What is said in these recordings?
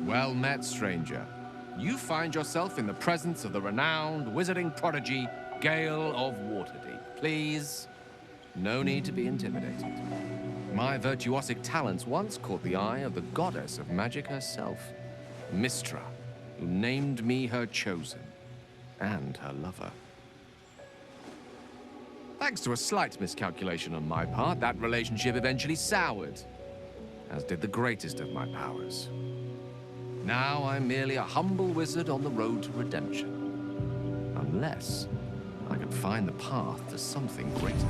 Well met, stranger. You find yourself in the presence of the renowned wizarding prodigy, Gale of Waterdeep. Please, no need to be intimidated. My virtuosic talents once caught the eye of the goddess of magic herself, Mistra, who named me her chosen and her lover. Thanks to a slight miscalculation on my part, that relationship eventually soured, as did the greatest of my powers. Now I'm merely a humble wizard on the road to redemption. Unless I can find the path to something greater.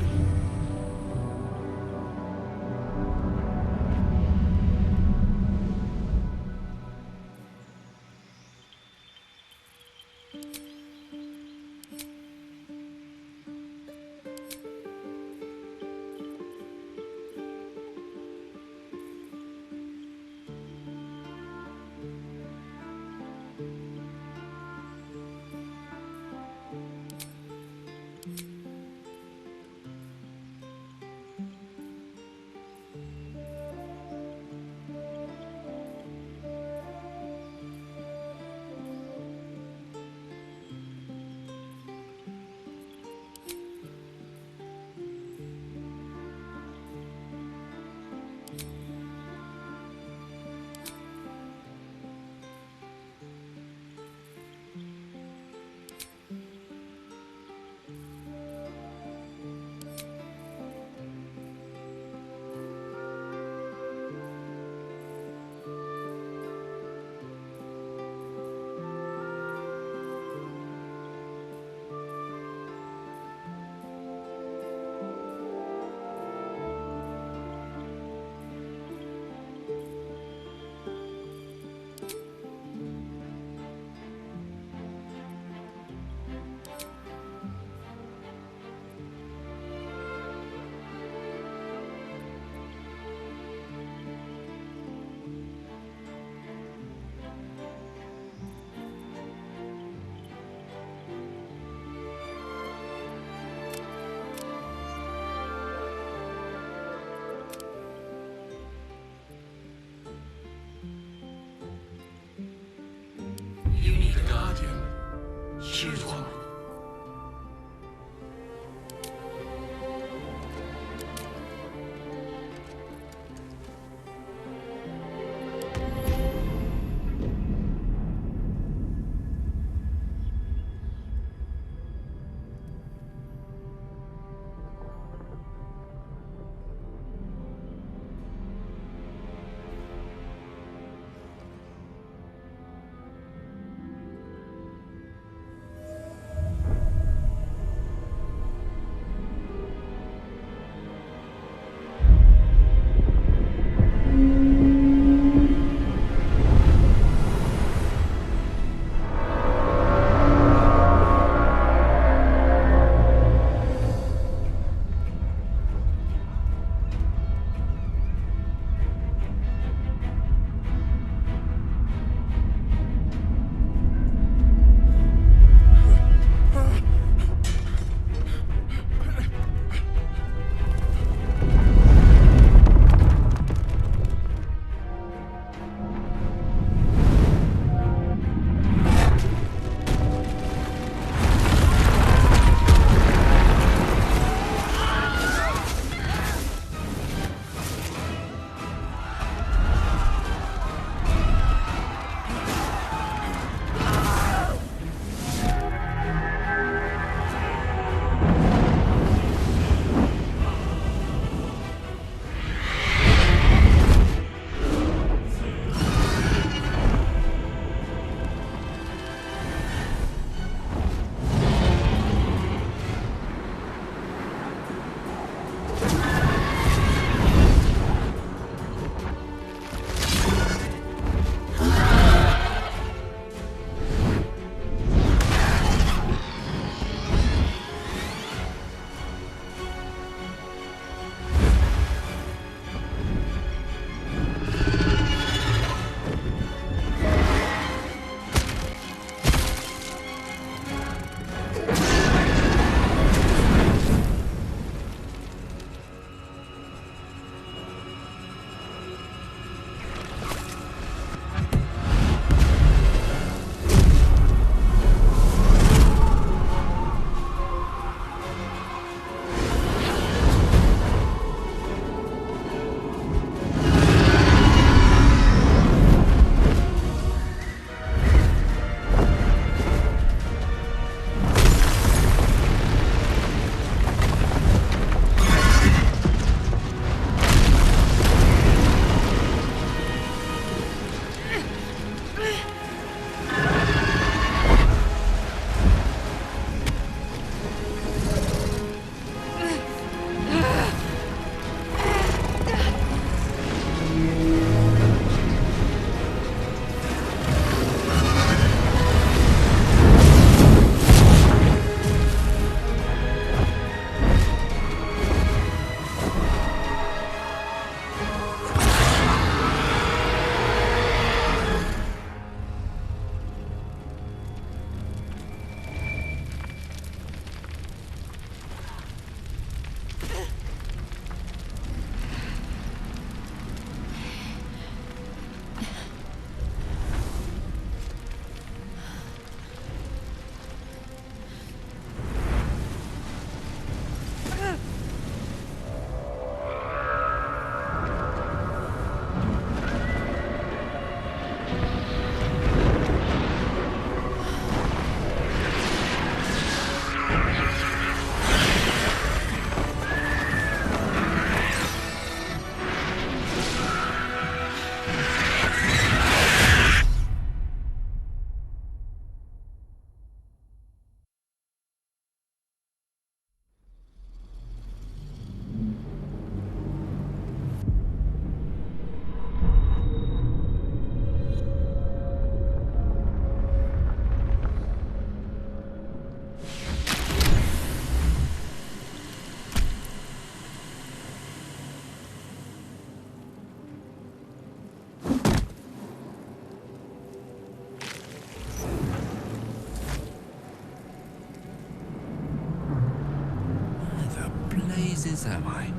wise am I?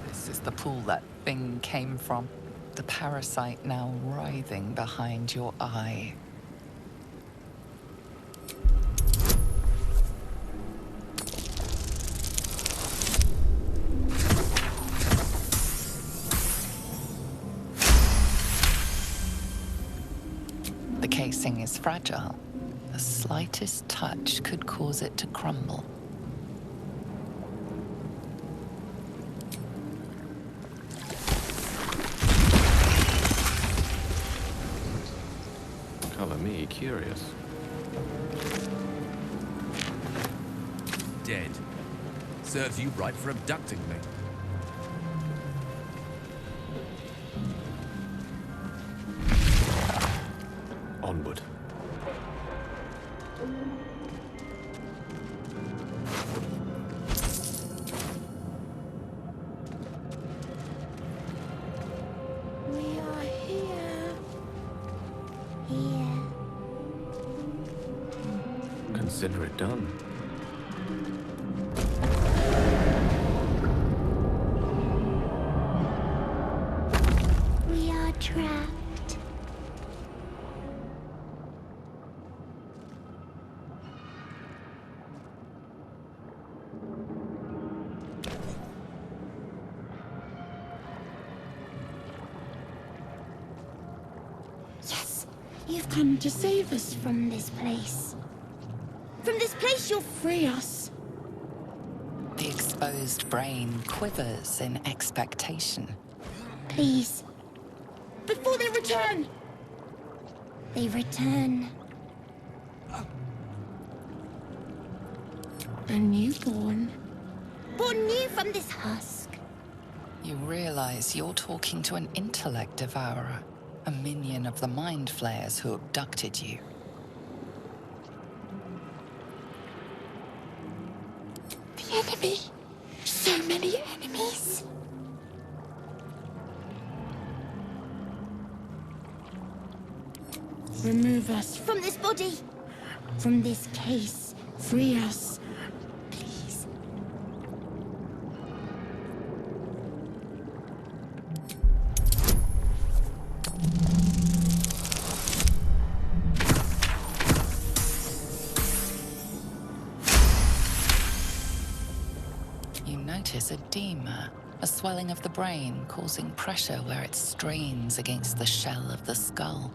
This is the pool that thing came from. The parasite now writhing behind your eye. The casing is fragile. The slightest touch could cause it to crumble. Color me curious. Dead. Serves you right for abducting me. Onward. We are here. Here. Consider it done. We are trapped. Yes, you've come to save us from this place. From this place, you'll free us. The exposed brain quivers in expectation. Please. Before they return. They return. A newborn. Born new from this husk. You realize you're talking to an intellect devourer, a minion of the mind flayers who abducted you. The enemy. So many enemies. Remove us from this body. From this case. Free us. Please. You notice edema, a swelling of the brain causing pressure where it strains against the shell of the skull.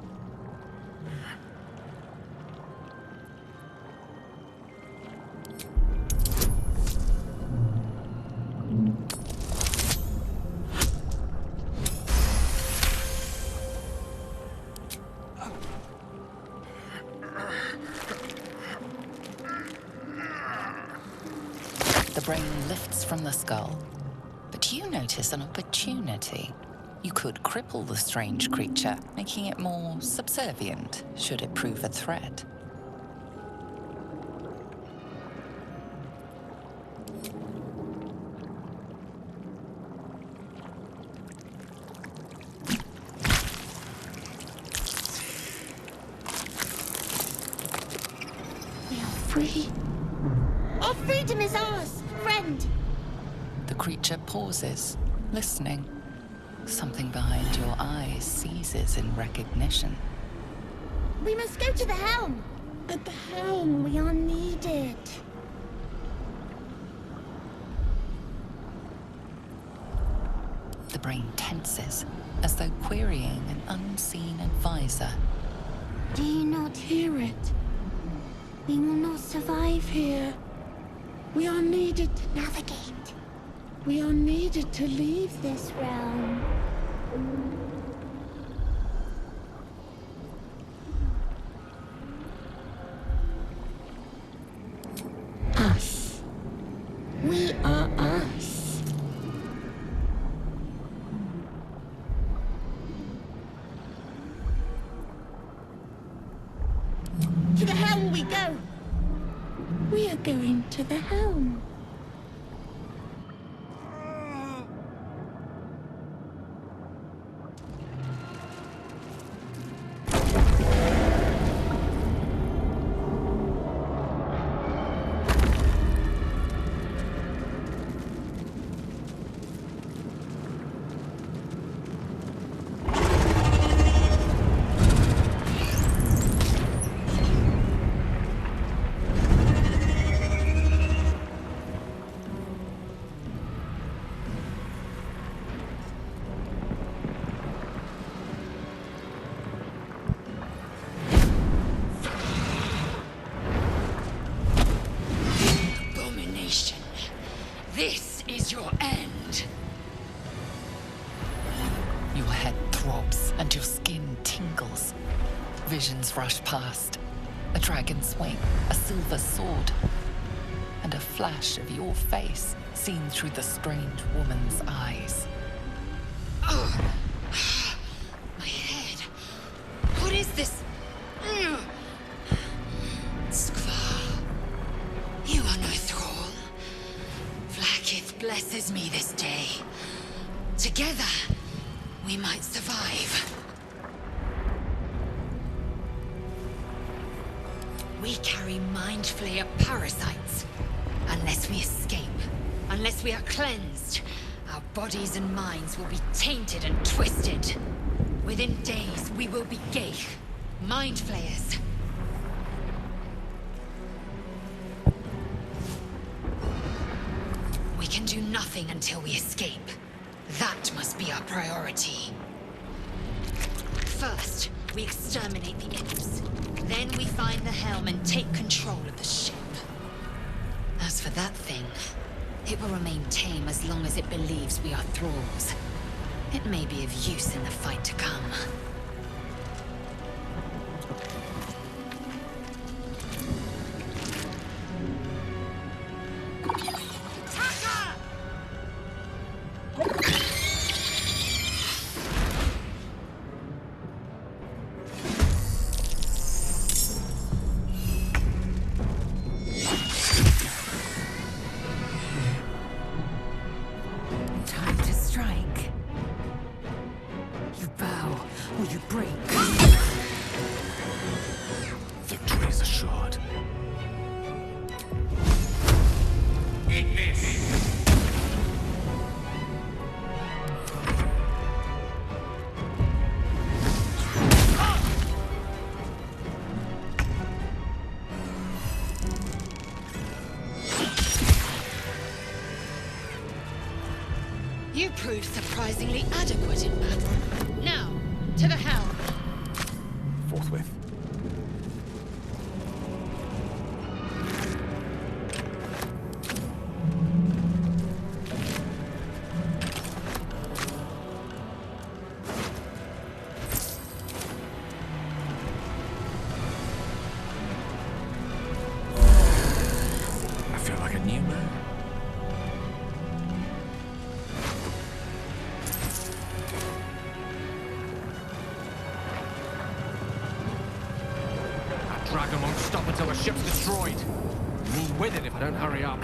The brain lifts from the skull, but you notice an opportunity. You could cripple the strange creature, making it more subservient, should it prove a threat. We are free. Our freedom is ours, friend. The creature pauses, listening. Something behind your eyes seizes in recognition. We must go to the helm. At the helm, we are needed. The brain tenses, as though querying an unseen advisor. Do you not hear it? We will not survive here. We are needed to navigate. We are needed to leave this realm. Us. We are us. To the helm we go. We are going to the helm. throbs and your skin tingles. Visions rush past. A dragon's wing, a silver sword, and a flash of your face seen through the strange woman's eyes. Oh, my head. What is this? Skvar, you are no thrall. Vlaakith blesses me this day. Together, we might survive. We carry mind flayer parasites. Unless we escape, unless we are cleansed, our bodies and minds will be tainted and twisted. Within days, we will be Geich, mind flayers. We can do nothing until we escape. That must be our priority. First, we exterminate the imps. Then we find the helm and take control of the ship. As for that thing, it will remain tame as long as it believes we are thralls. It may be of use in the fight to come. You proved surprisingly adequate in battle. Now, to the helm. Forthwith. I feel like a new man. Dragon won't stop until the ship's destroyed. Move with it if I don't hurry up.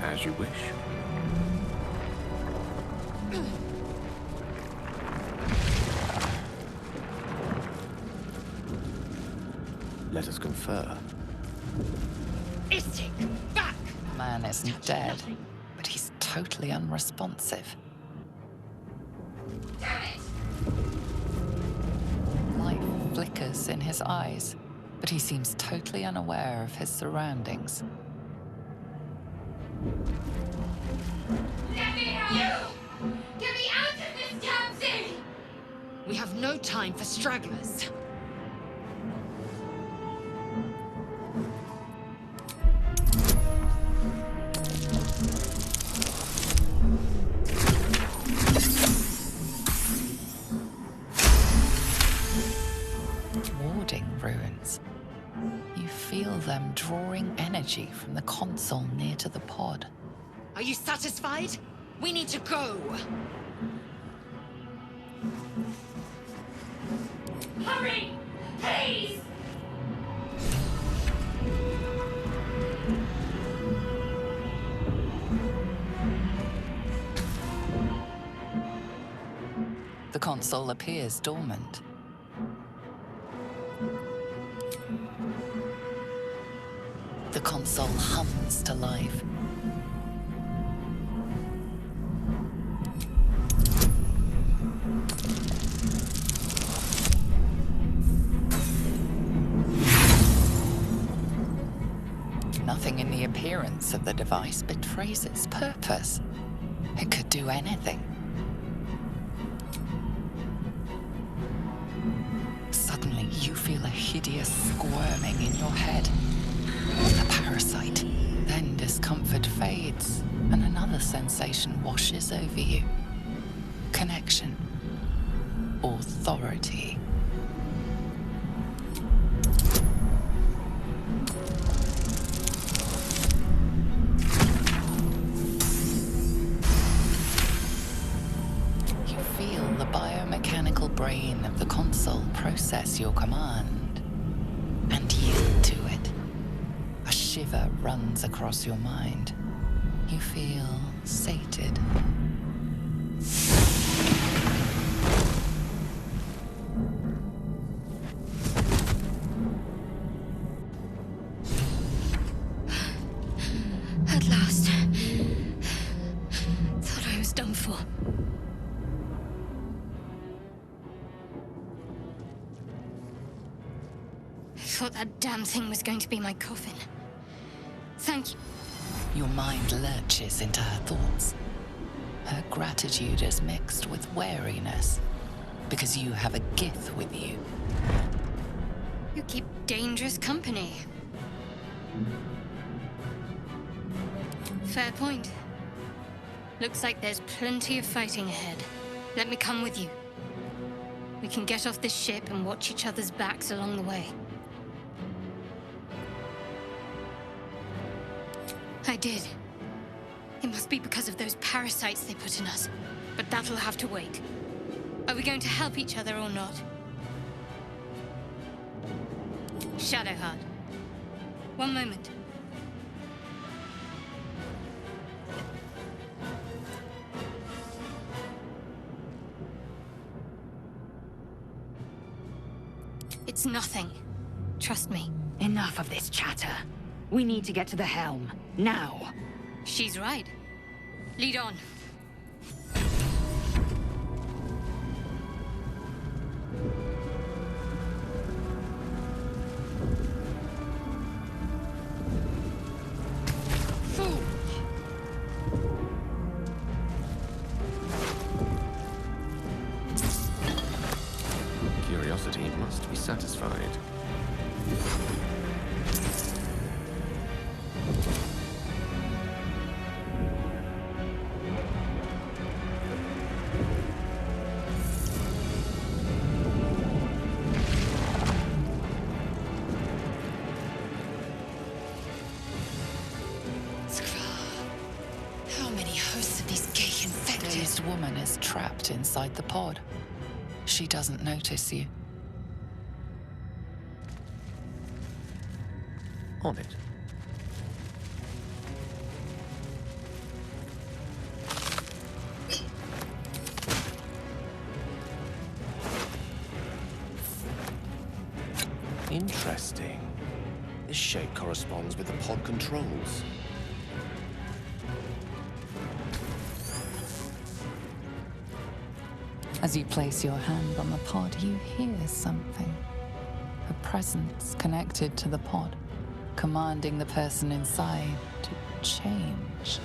As you wish. Let us confer. Istik, back! The man isn't dead, but he's totally unresponsive. Damn it! Light flickers in his eyes, but he seems totally unaware of his surroundings. Let me help you! Get me out of this damn thing! We have no time for stragglers. Warding ruins. You feel them drawing energy from the console near to the pod. Are you satisfied? We need to go. Hurry! Please! The console appears dormant. The console hums to life. Nothing in the appearance of the device betrays its purpose. It could do anything. Suddenly, you feel a hideous squirming in your head. The parasite. Then discomfort fades, and another sensation washes over you. Connection. Authority. You feel the biomechanical brain of the console process your command and yield to it. A shiver runs across your mind. You feel sated. At last. Thought I was done for. I thought that damn thing was going to be my coffin. Thank you. Your mind lurches into her thoughts. Her gratitude is mixed with wariness, because you have a Gith with you. You keep dangerous company. Fair point. Looks like there's plenty of fighting ahead. Let me come with you. We can get off this ship and watch each other's backs along the way. I did. It must be because of those parasites they put in us. But that'll have to wait. Are we going to help each other or not? Shadowheart. One moment. It's nothing. Trust me. Enough of this chatter. We need to get to the helm. Now. She's right. Lead on. Curiosity must be satisfied. How many hosts of these gay infected? Dazed woman is trapped inside the pod. She doesn't notice you. On it. Interesting. This shape corresponds with the pod controls. As you place your hand on the pod, you hear something. A presence connected to the pod, commanding the person inside to change.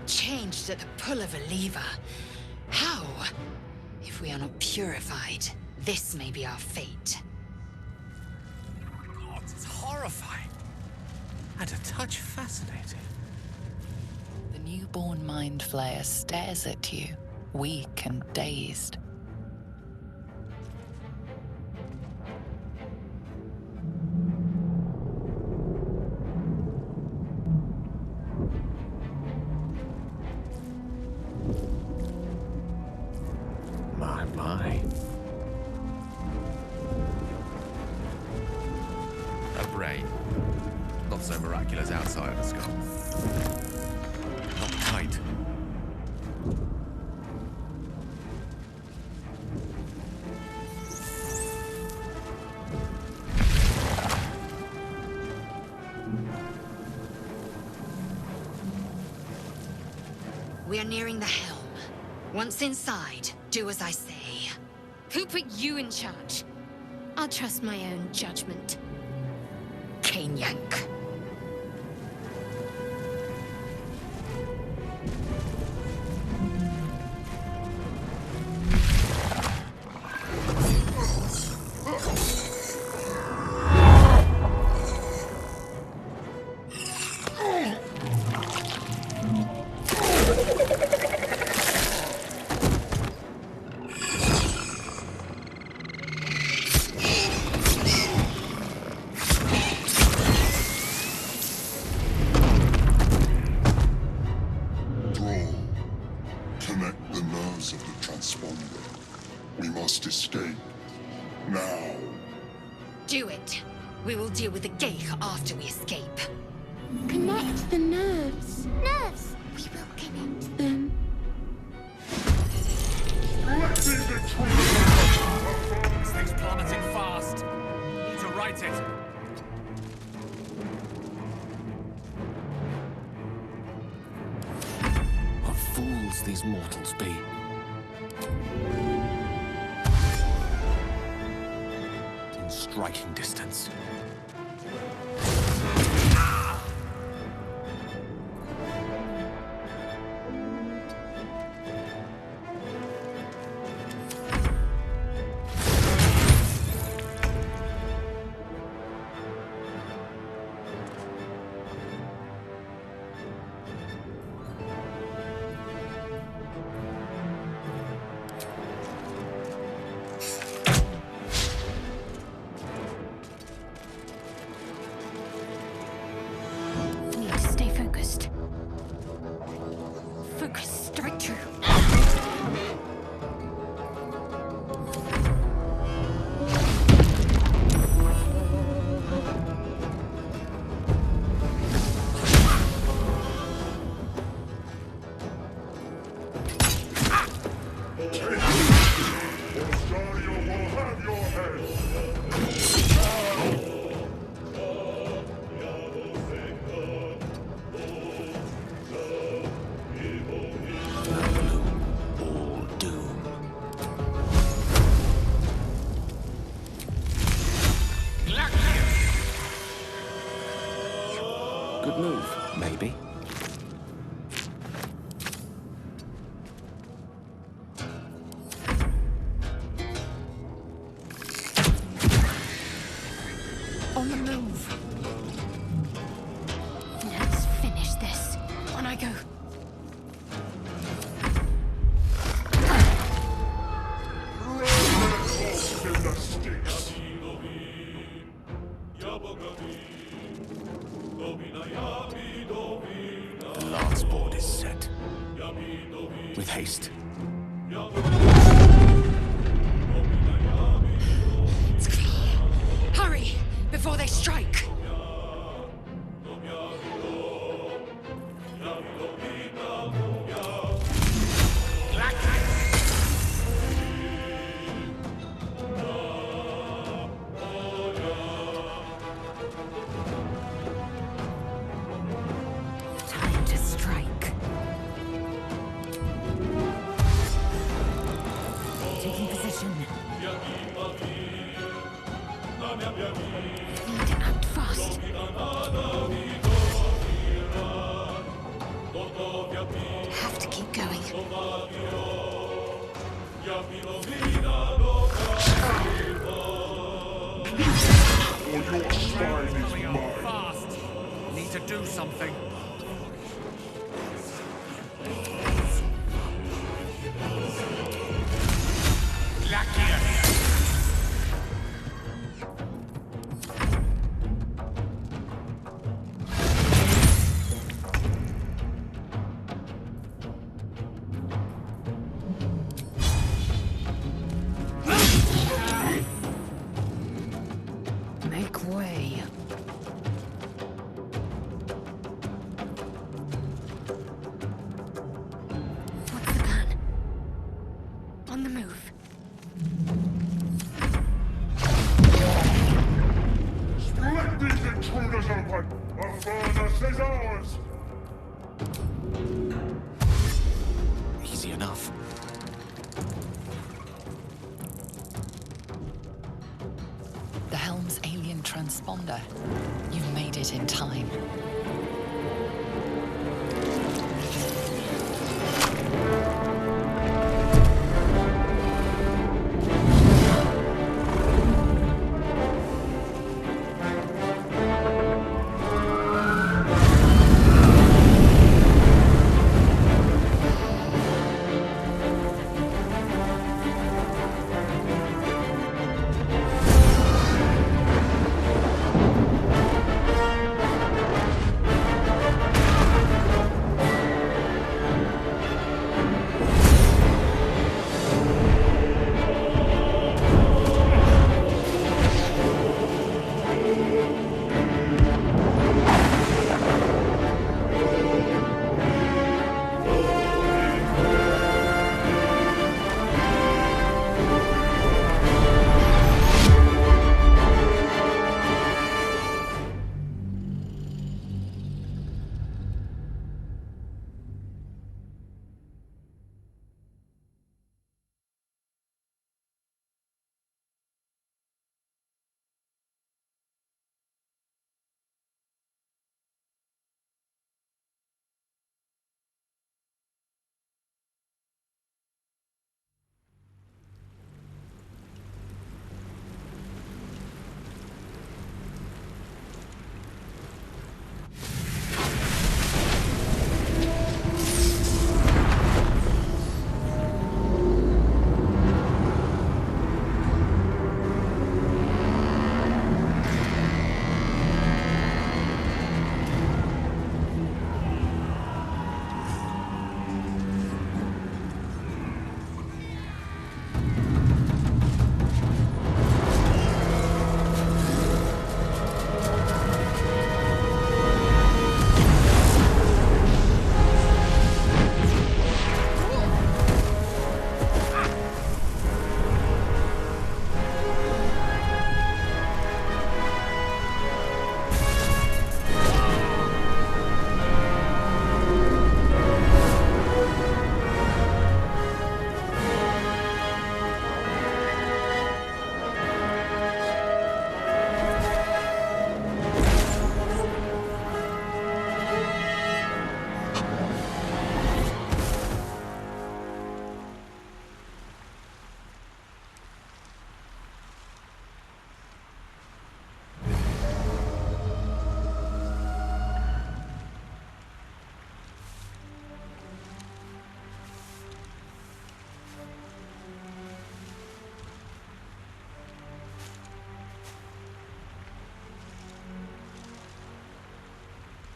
Changed at the pull of a lever. How? If we are not purified, this may be our fate. God, it's horrifying. And a touch fascinating. The newborn mind flayer stares at you, weak and dazed. My. A brain. Not so miraculous outside of the skull. Not tight. We are nearing the helm. Once inside, do as I say. Who put you in charge? I'll trust my own judgment. Cane yank. Do it. We will deal with the Geich after we escape. Connect the nerves. Nerves! We will connect them. This thing's plummeting fast. Need to right it. What fools these mortals be. In striking distance. Good move, maybe. On the move. Let's finish this. On I go. The lance board is set. With haste. It's clear. Hurry, before they strike. Time to strike. Taking position. Need to act fast. Have to keep going. Coming on fast. Need to do something. Make way. What's the plan? On the move. Let these intruders open! Our furnace is ours! transponder. You've made it in time.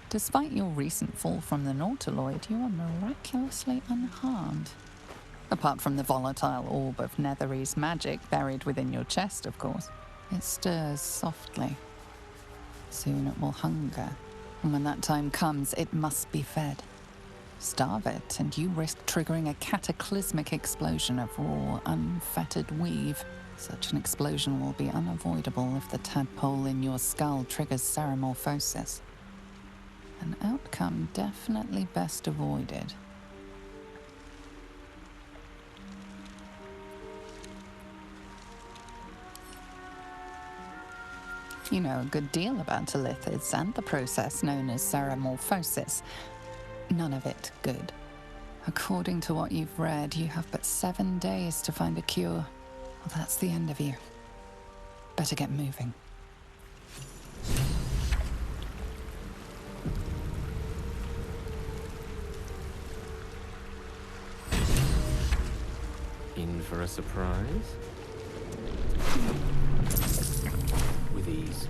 Despite your recent fall from the Nautiloid, you are miraculously unharmed. Apart from the volatile orb of Netherese magic buried within your chest, of course. It stirs softly. Soon it will hunger, and when that time comes, it must be fed. Starve it, and you risk triggering a cataclysmic explosion of raw, unfettered weave. Such an explosion will be unavoidable if the tadpole in your skull triggers ceramorphosis. An outcome definitely best avoided. You know a good deal about Telithids and the process known as ceramorphosis. None of it good. According to what you've read, you have but 7 days to find a cure. Well, that's the end of you. Better get moving. In for a surprise? With ease.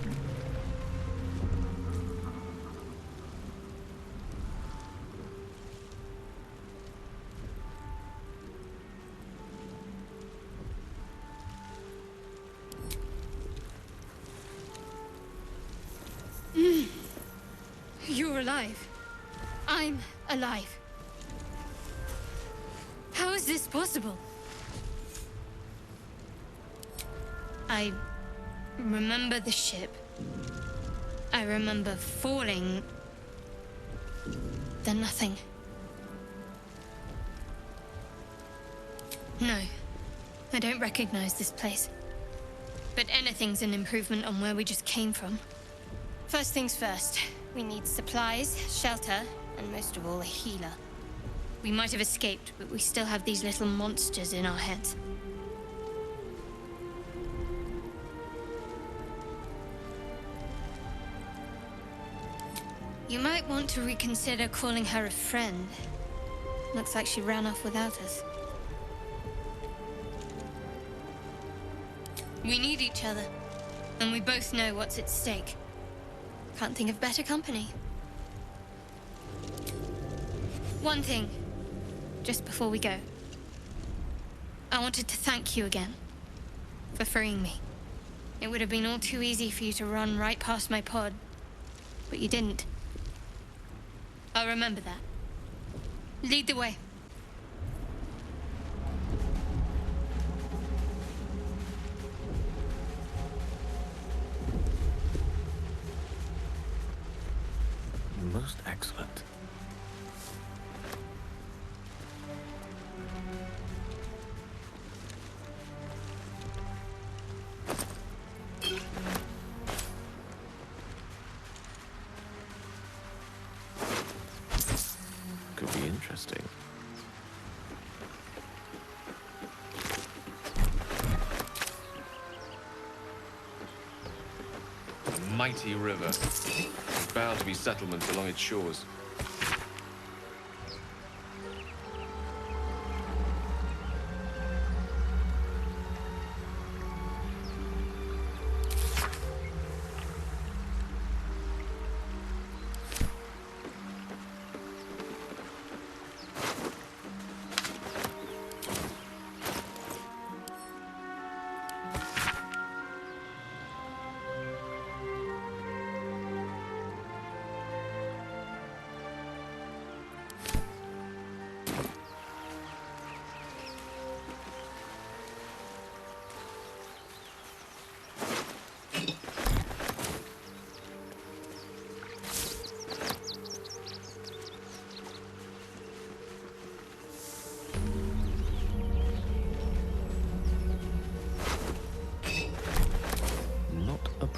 You're alive. I'm alive. How is this possible? I remember the ship. I remember falling. Then nothing. No, I don't recognize this place. but anything's an improvement on where we just came from. First things first, we need supplies, shelter, and most of all, a healer. We might have escaped, but we still have these little monsters in our heads. You might want to reconsider calling her a friend. Looks like she ran off without us. We need each other, and we both know what's at stake. Can't think of better company. One thing, just before we go. I wanted to thank you again for freeing me. It would have been all too easy for you to run right past my pod, but you didn't. I'll remember that. Lead the way. Most excellent. Could be interesting. A mighty river. There's bound to be settlements along its shores.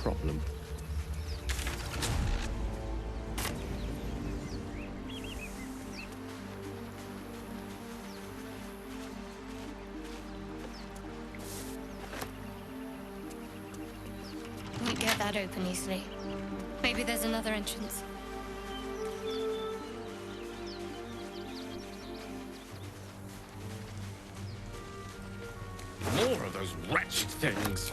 Problem. Won't get that open easily. Maybe there's another entrance. More of those wretched things.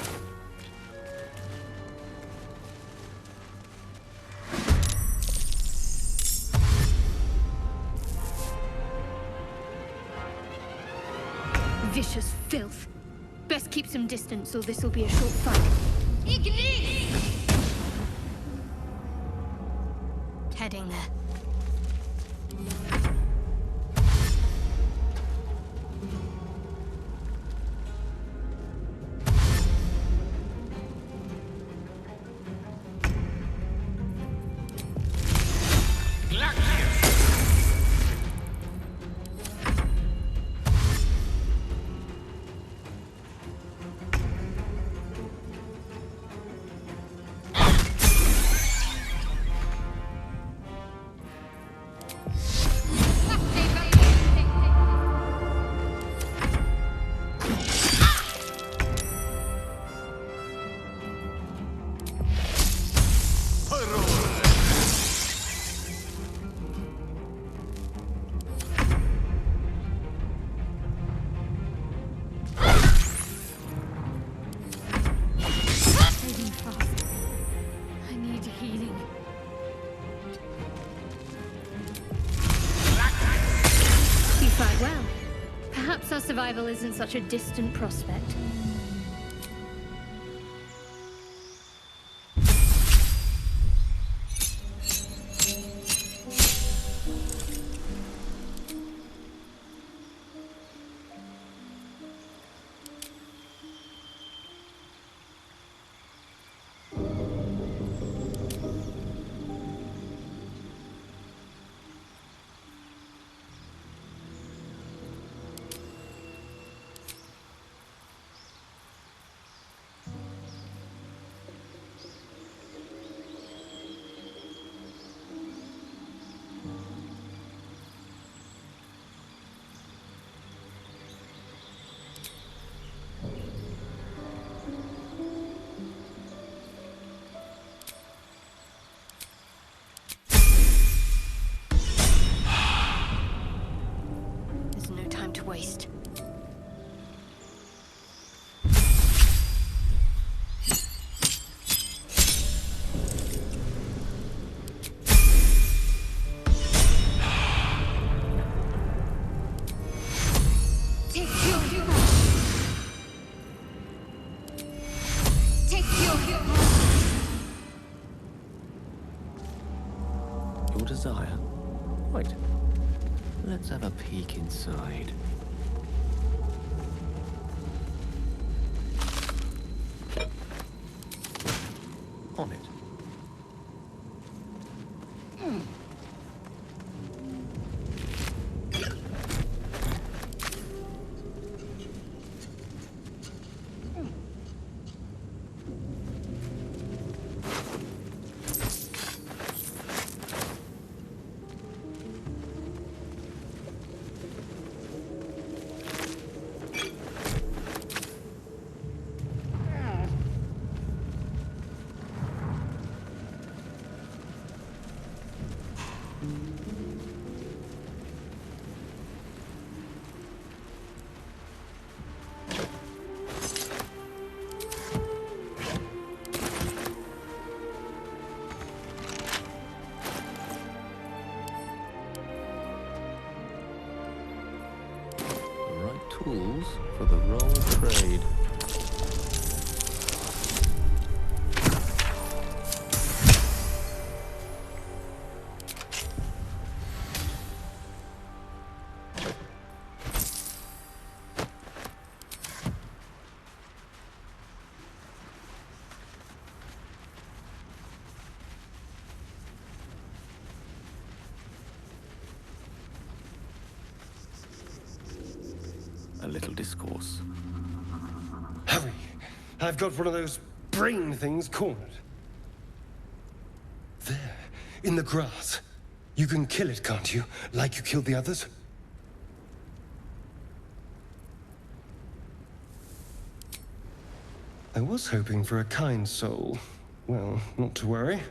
Vicious filth. Best keep some distance, or this will be a short fight. Heading there. Our survival isn't such a distant prospect. your desire. Right. Let's have a peek inside. On it. Tools for the role trade. A little discourse. Hurry! I've got one of those brain things cornered. There, in the grass. You can kill it, can't you? Like you killed the others? I was hoping for a kind soul. Well, not to worry.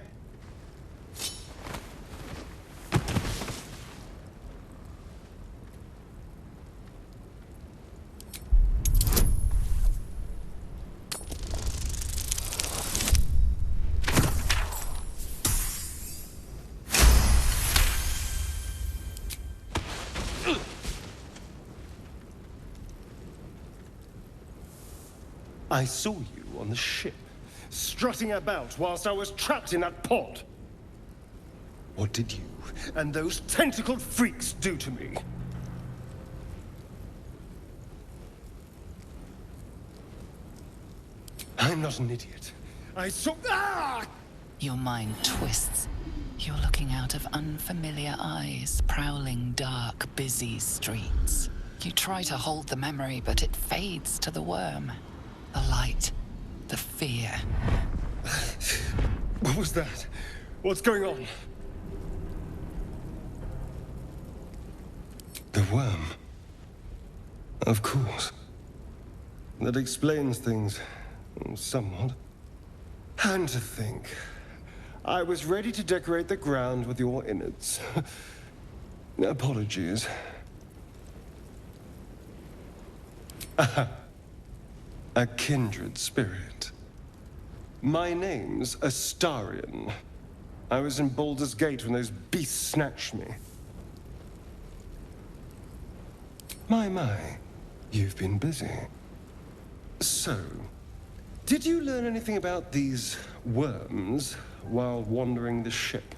I saw you on the ship, strutting about whilst I was trapped in that pod. What did you and those tentacled freaks do to me? I'm not an idiot. I saw... Ah! Your mind twists. You're looking out of unfamiliar eyes, prowling dark, busy streets. You try to hold the memory, but it fades to the worm. The light, the fear. What was that? What's going on? The worm. Of course. That explains things, somewhat. And to think, I was ready to decorate the ground with your innards. Apologies. A kindred spirit. My name's Astarion. I was in Baldur's Gate when those beasts snatched me. My, you've been busy. So, did you learn anything about these worms while wandering the ship?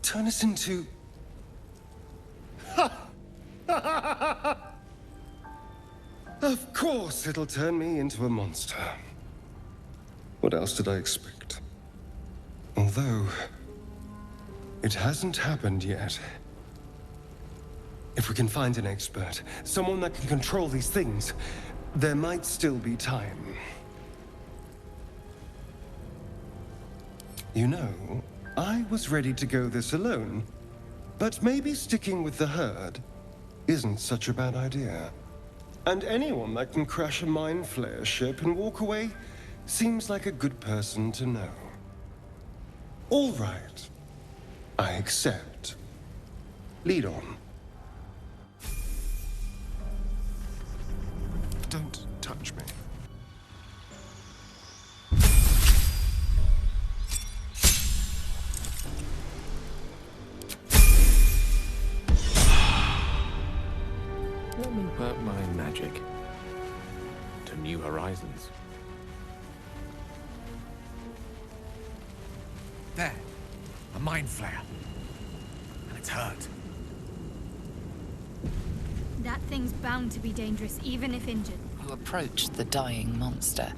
Turn us into... Of course it'll turn me into a monster. What else did I expect? Although, it hasn't happened yet. If we can find an expert, someone that can control these things, there might still be time. You know, I was ready to go this alone, but maybe sticking with the herd isn't such a bad idea. And anyone that can crash a mind flayer ship and walk away seems like a good person to know. All right. I accept. Lead on. Don't touch me. Let me work my magic to new horizons. There. A mind flare. And it's hurt. That thing's bound to be dangerous, even if injured. You approach the dying monster.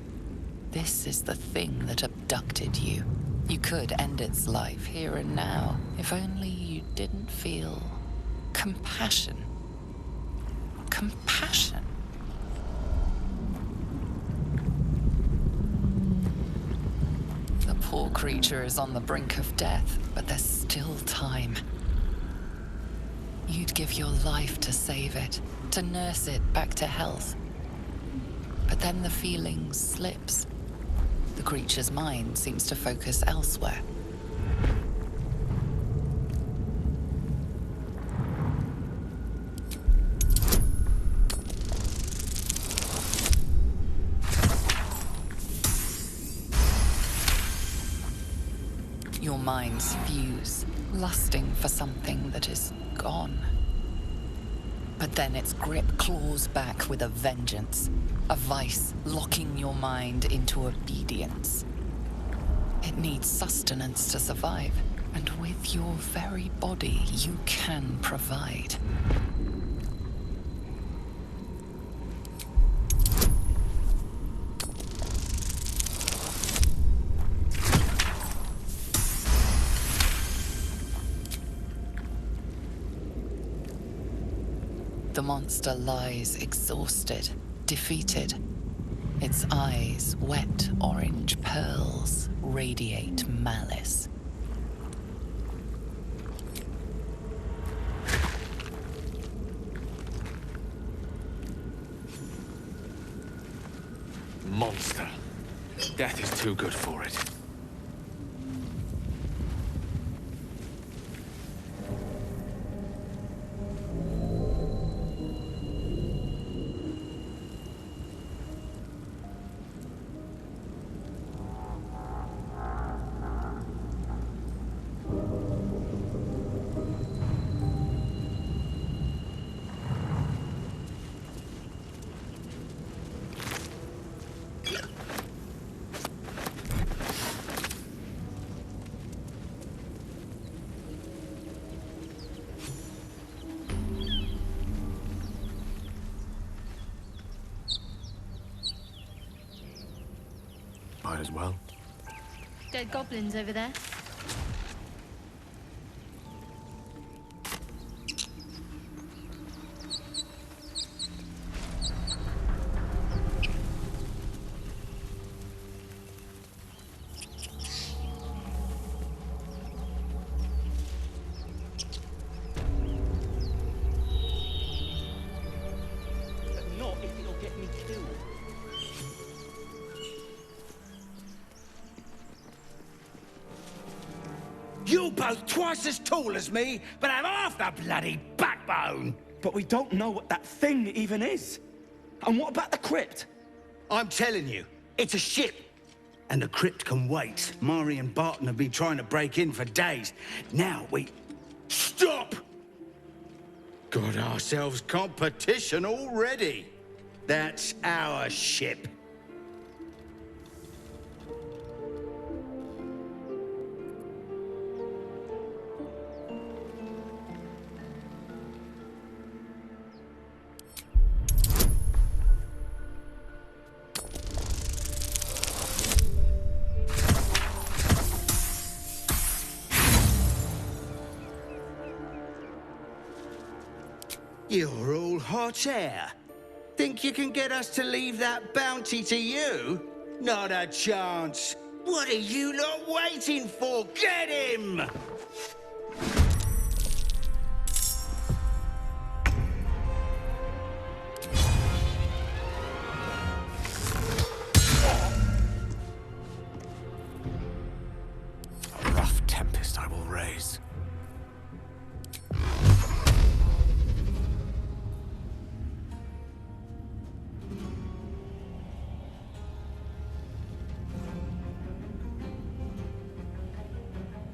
This is the thing that abducted you. You could end its life here and now, if only you didn't feel compassion. Compassion. The poor creature is on the brink of death, but there's still time. You'd give your life to save it, to nurse it back to health. But then the feeling slips. The creature's mind seems to focus elsewhere. Your minds fuse, lusting for something that is gone. But then its grip claws back with a vengeance, a vice locking your mind into obedience. It needs sustenance to survive, and with your very body you can provide. The monster lies exhausted, defeated. Its eyes, wet orange pearls, radiate malice. Monster. Death is too good for it. Might as well. Dead goblins over there. But not if it'll get me killed. You're both twice as tall as me, but have half the bloody backbone! But we don't know what that thing even is. And what about the crypt? I'm telling you, it's a ship. And the crypt can wait. Mari and Barton have been trying to break in for days. Now we... Stop! Got ourselves competition already. That's our ship. You're all hot air. Think you can get us to leave that bounty to you? Not a chance. What are you lot waiting for? Get him! A rough tempest I will raise.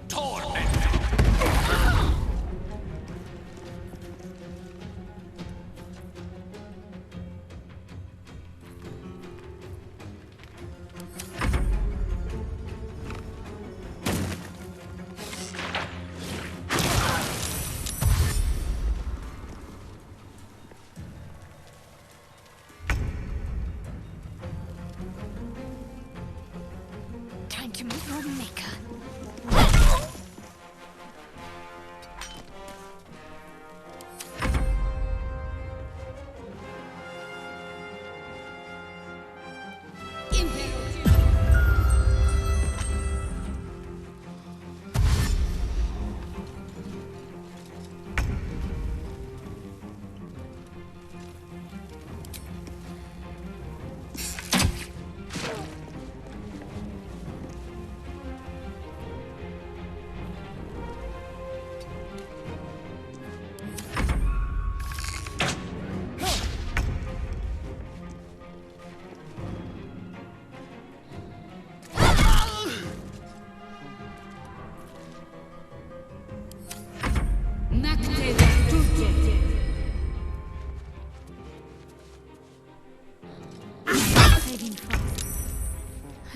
Torment!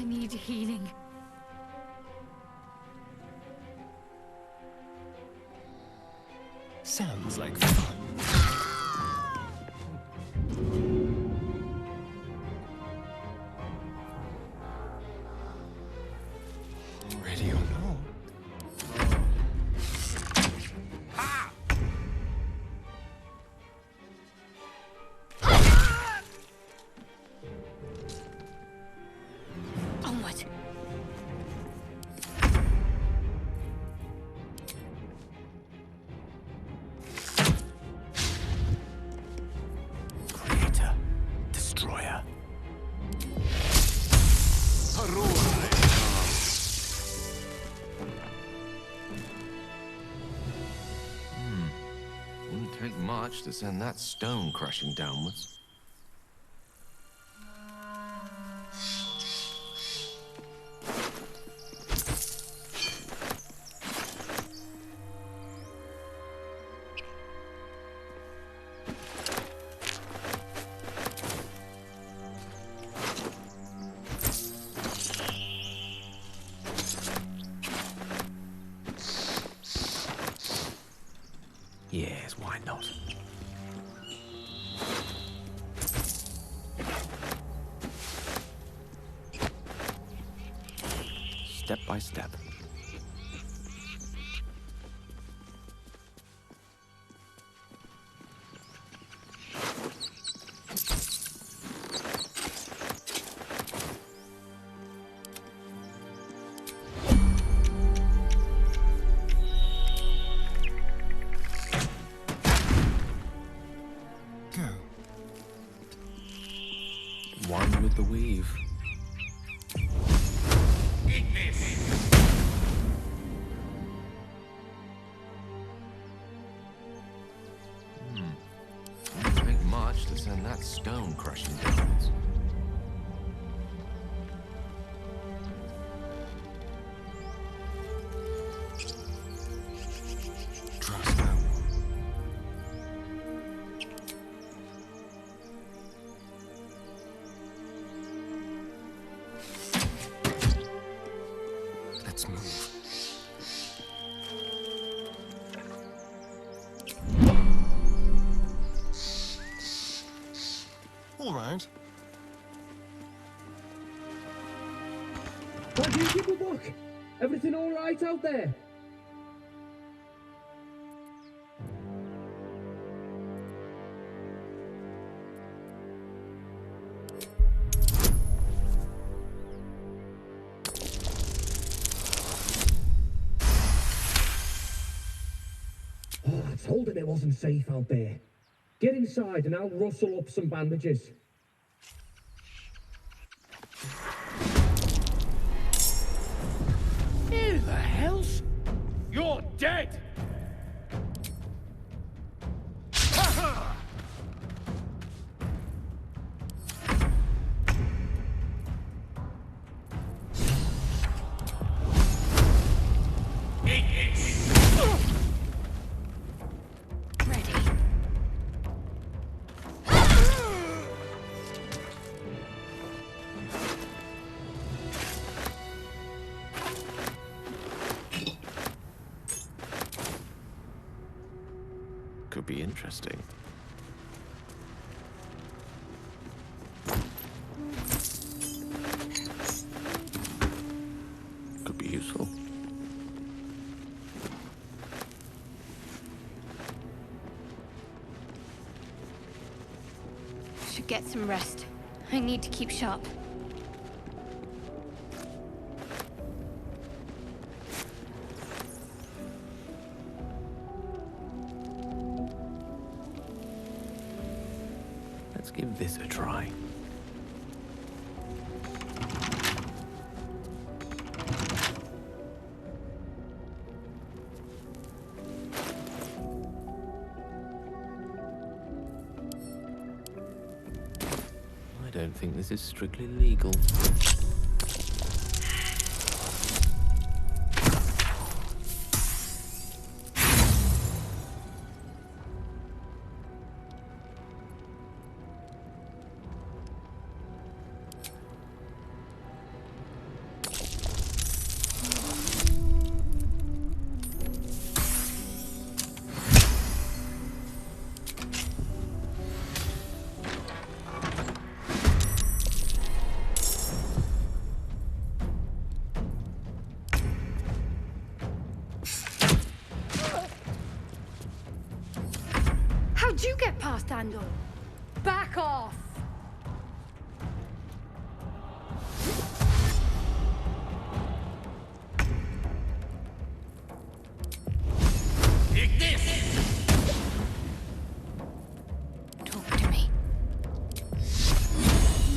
I need healing. Sounds like fun. Ready or not? Onward. Creator, destroyer. Wouldn't take much to send that stone crashing downwards. Yes, why not? Step by step. Go. One with the weave. Wouldn't take much to send that stone crashing downwards. Trust no one. Let's move. All right. Why do you people look? Everything all right out there? Oh, I told him it wasn't safe out there. Get inside and I'll rustle up some bandages. Who the hell's... You're dead! Ready. Could be interesting. Could be useful. Should get some rest. I need to keep sharp. Let's give this a try. I don't think this is strictly legal. fast, Andor. Back off! Take this! Talk to me.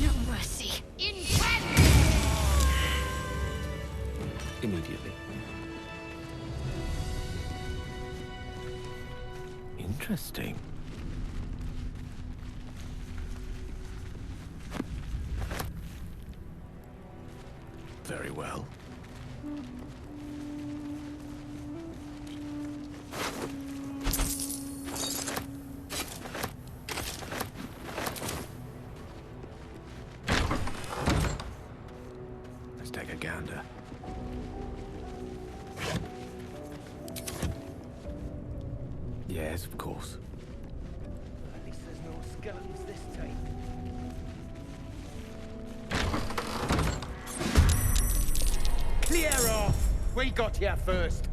No mercy. Immediately. Interesting. Very well. Let's take a gander. Yes, of course. At least there's no skeletons this time. Clear off! We got here first.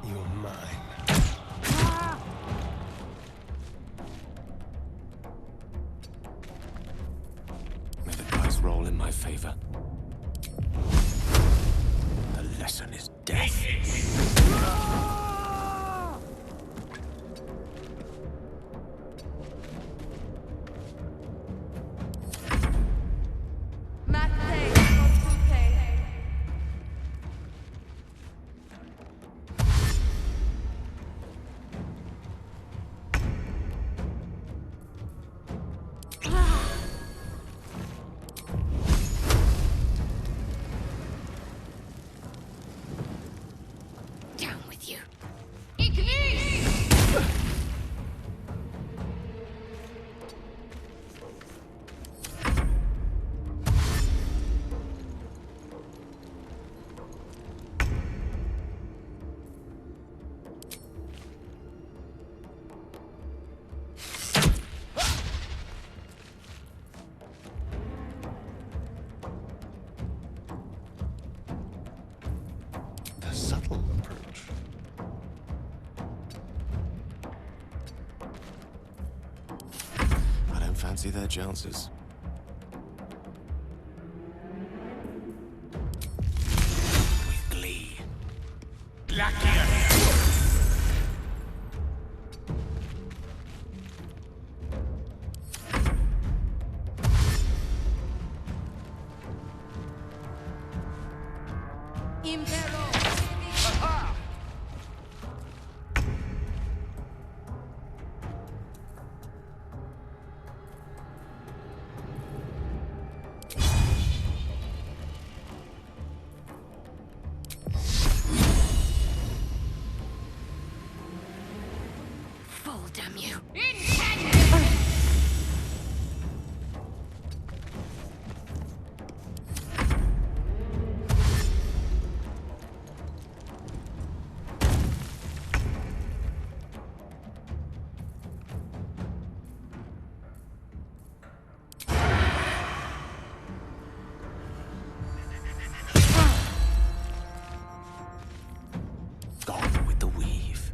You're mine. May the dice roll in my favor. The lesson is death. Down with you. The subtle approach. I don't fancy their chances. With glee. Full, damn you. Gone with the weave.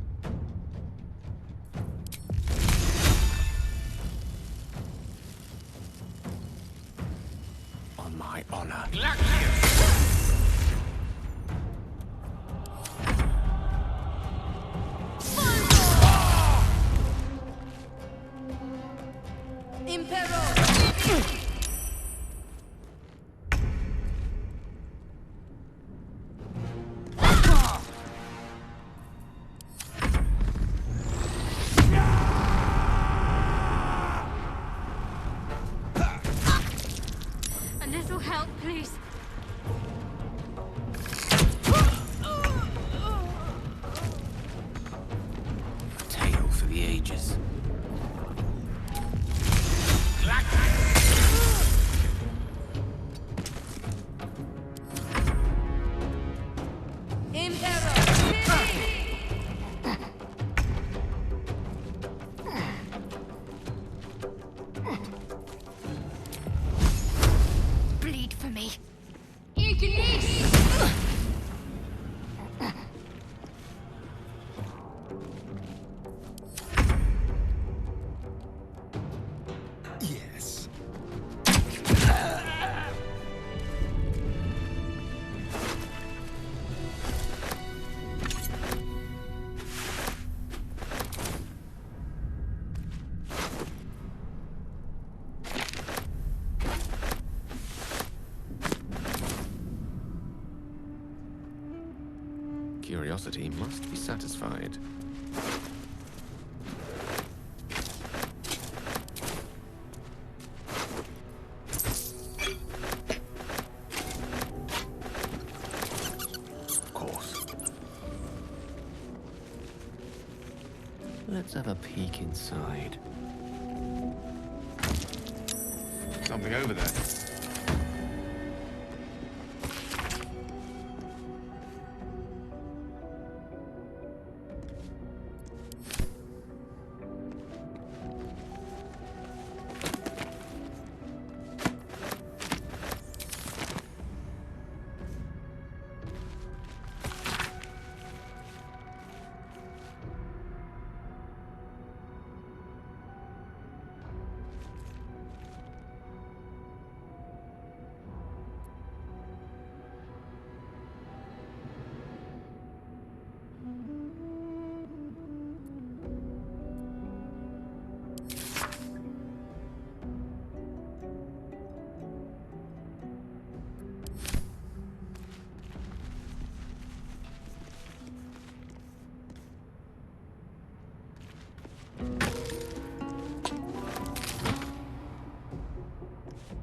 Curiosity must be satisfied. Of course. Let's have a peek inside. Something over there.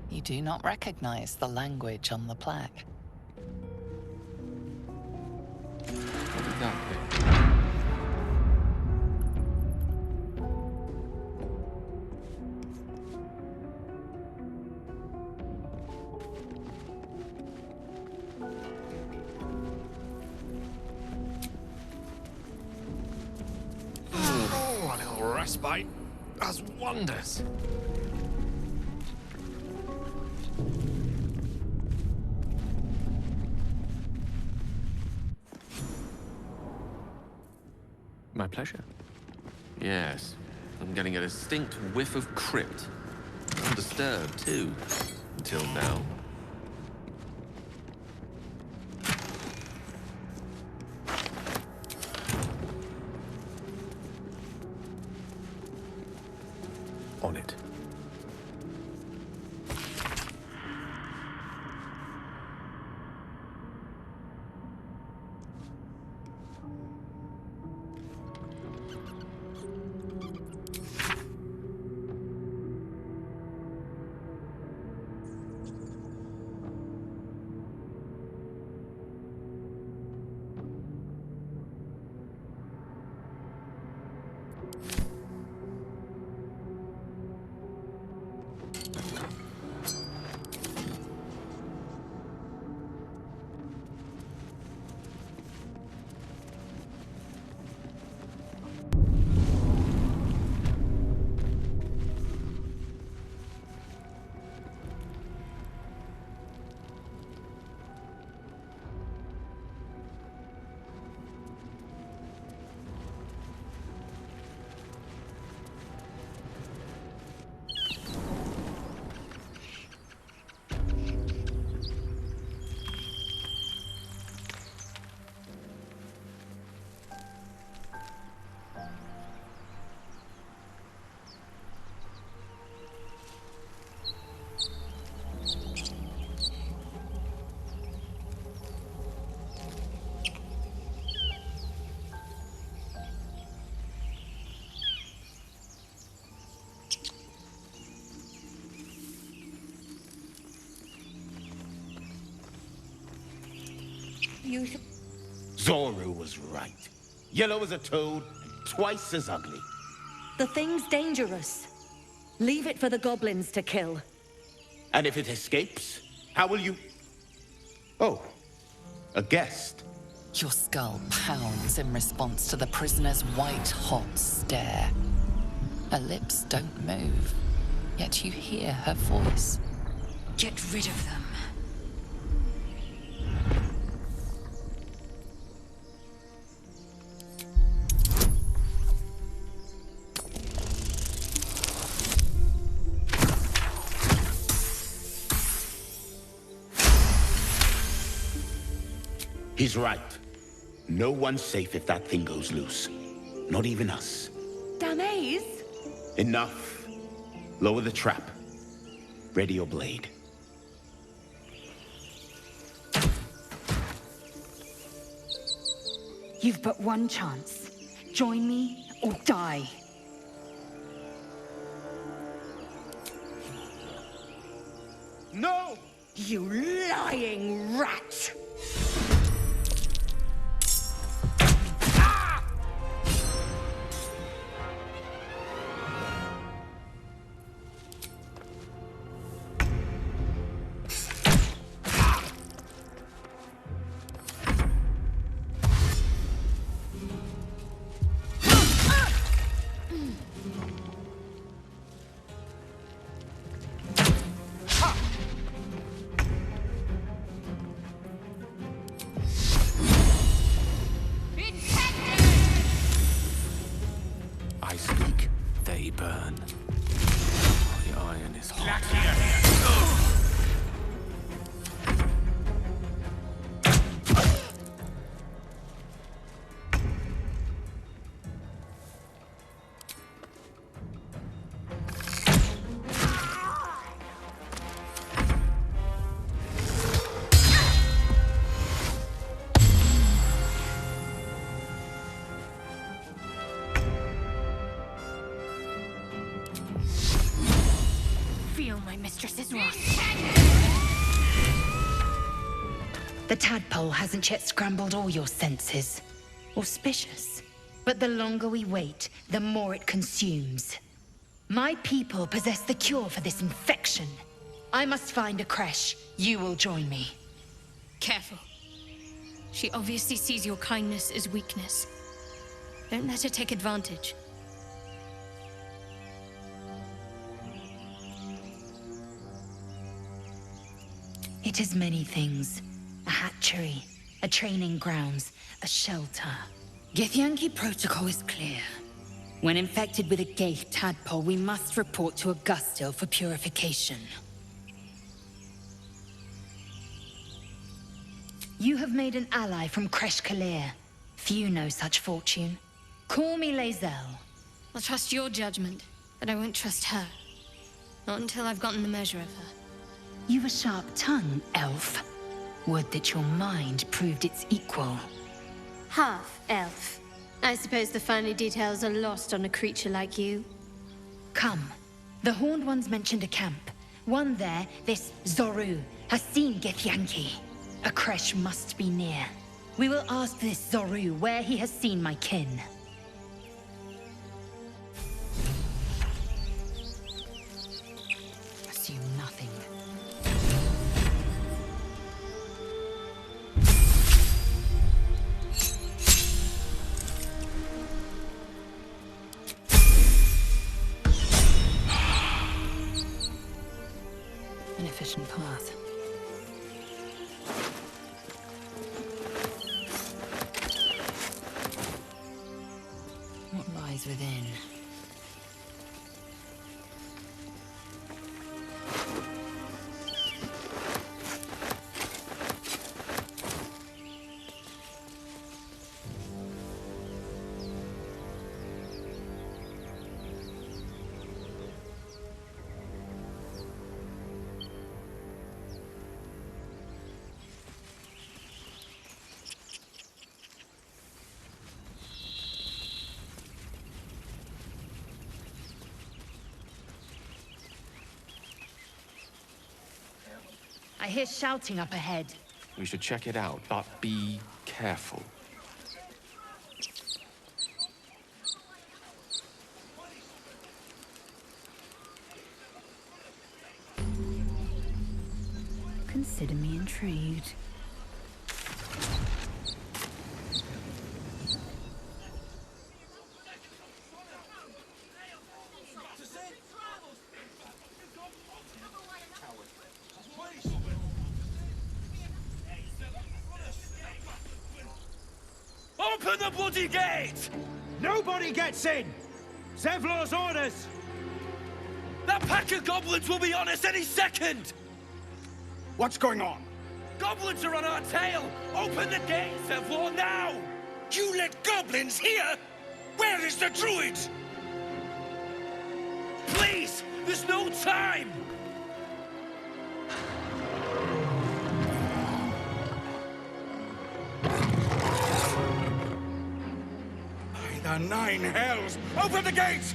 You do not recognize the language on the plaque. What is that thing? Oh, a little respite does wonders. My pleasure. Yes, I'm getting a distinct whiff of crypt. Undisturbed, too, until now. On it. Zoru was right. Yellow as a toad, and twice as ugly. The thing's dangerous. Leave it for the goblins to kill. And if it escapes, how will you... Oh, a guest. Your skull pounds in response to the prisoner's white-hot stare. Her lips don't move, yet you hear her voice. Get rid of them. He's right. No one's safe if that thing goes loose. Not even us. Damaze? Enough. Lower the trap. Ready your blade. You've but one chance. Join me or die. No! You lying rat! I speak, they burn. The iron is hot. Feel my mistress's wrath. The tadpole hasn't yet scrambled all your senses. Auspicious. But the longer we wait, the more it consumes. My people possess the cure for this infection. I must find a creche. You will join me. Careful. She obviously sees your kindness as weakness. Don't let her take advantage. It is many things. A hatchery, a training grounds, a shelter. Githyanki protocol is clear. When infected with a Gaith tadpole, we must report to Augustil for purification. You have made an ally from Kresh Kalir. Few know such fortune. Call me Lae'zel. I'll trust your judgment, but I won't trust her. Not until I've gotten the measure of her. You've a sharp tongue, elf. Would that your mind proved its equal. Half elf. I suppose the finer details are lost on a creature like you. Come. The Horned Ones mentioned a camp. One there, this Zoru, has seen Githyanki. A creche must be near. We will ask this Zoru where he has seen my kin. Assume nothing. An efficient path. What lies within? I hear shouting up ahead. We should check it out, but be careful. Consider me intrigued. Open the bloody gate! Nobody gets in! Zevlor's orders! That pack of goblins will be on us any second! What's going on? Goblins are on our tail! Open the gate, Zevlor, now! You let goblins here? Where is the druid? Please! There's no time! the nine hells! Open the gates!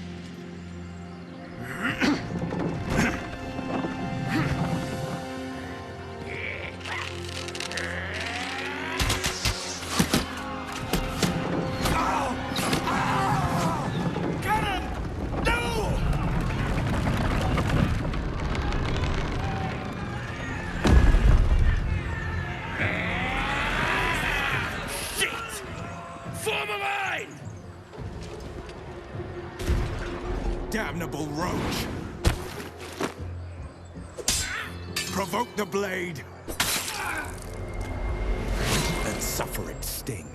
Damnable roach! Provoke the blade, and suffer its sting.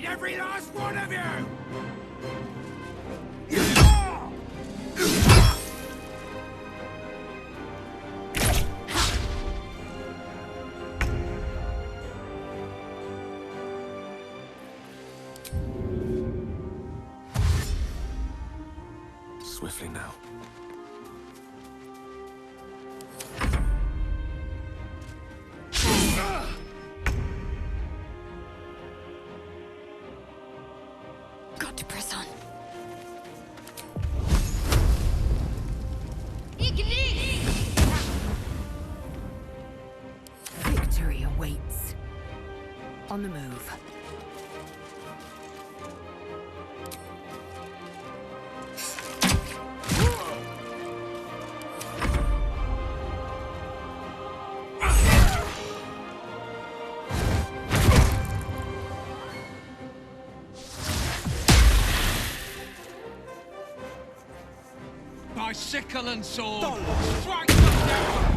Every last one of you! Swiftly now. Got to press on. Victory awaits. On the move. By sickle and sword, strike them down!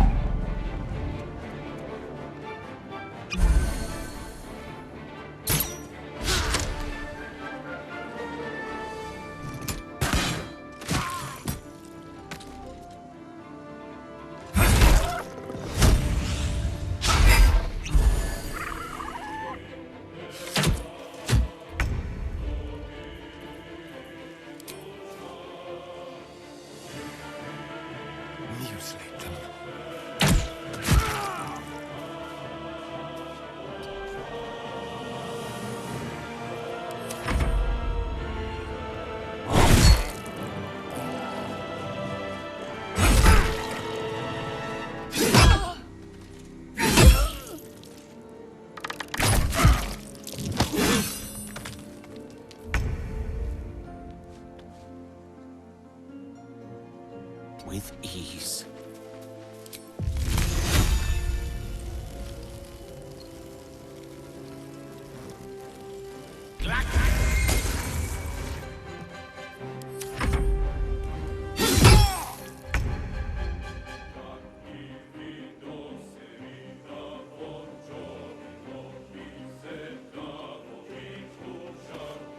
With ease.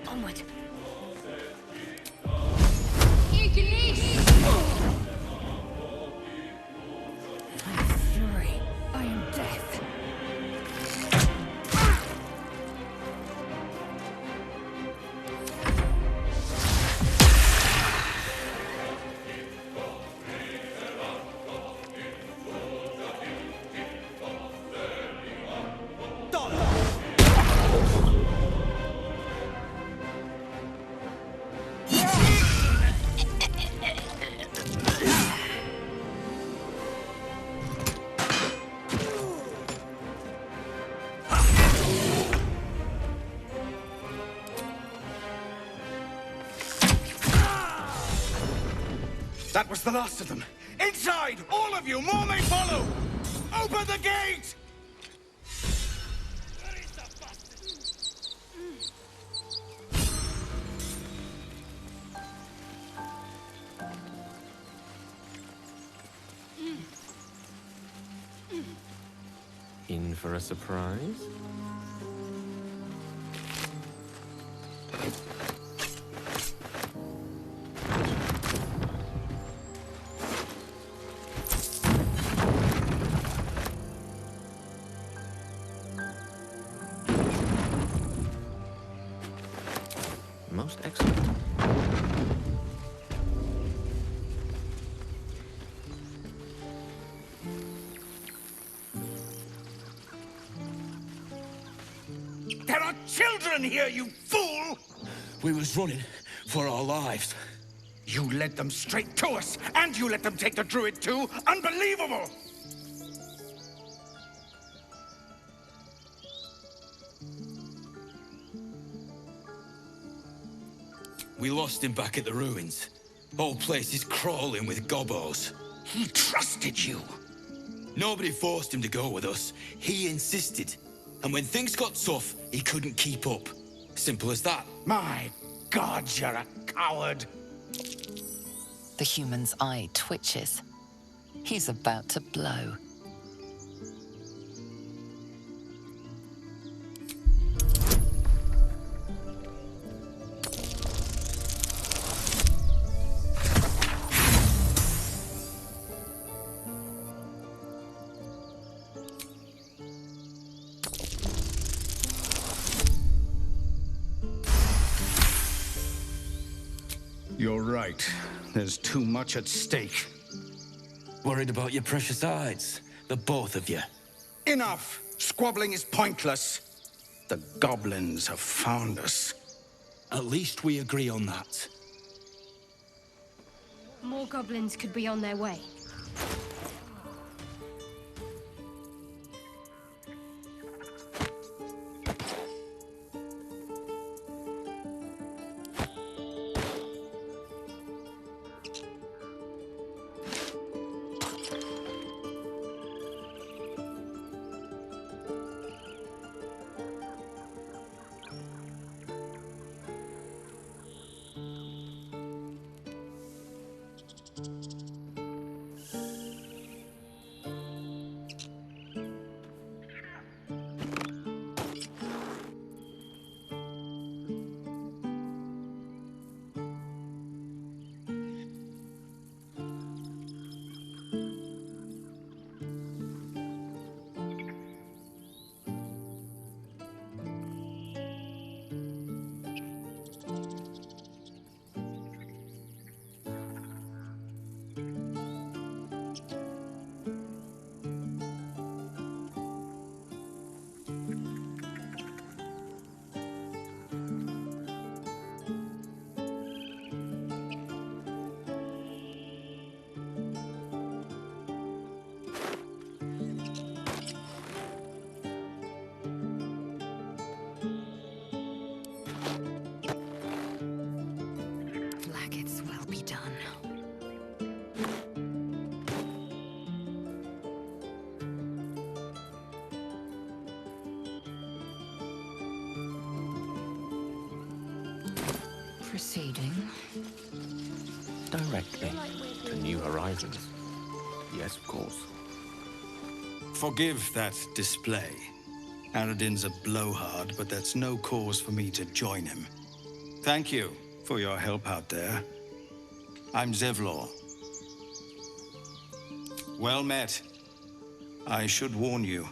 Onward. That was the last of them. Inside! All of you! More may follow! Open the gate! In for a surprise? Most excellent. There are children here, you fool! We was running for our lives. You led them straight to us, and you let them take the druid too? Unbelievable! We lost him back at the ruins. Whole place is crawling with gobos. He trusted you. Nobody forced him to go with us. He insisted. And when things got tough, he couldn't keep up. Simple as that. My God, you're a coward. The human's eye twitches. He's about to blow. You're right. There's too much at stake. Worried about your precious hides, the both of you. Enough! Squabbling is pointless. The goblins have found us. At least we agree on that. More goblins could be on their way. Proceeding directly to new horizons. Yes, of course. Forgive that display. Aradin's a blowhard, but that's no cause for me to join him. Thank you for your help out there. I'm Zevlor. Well met. I should warn you,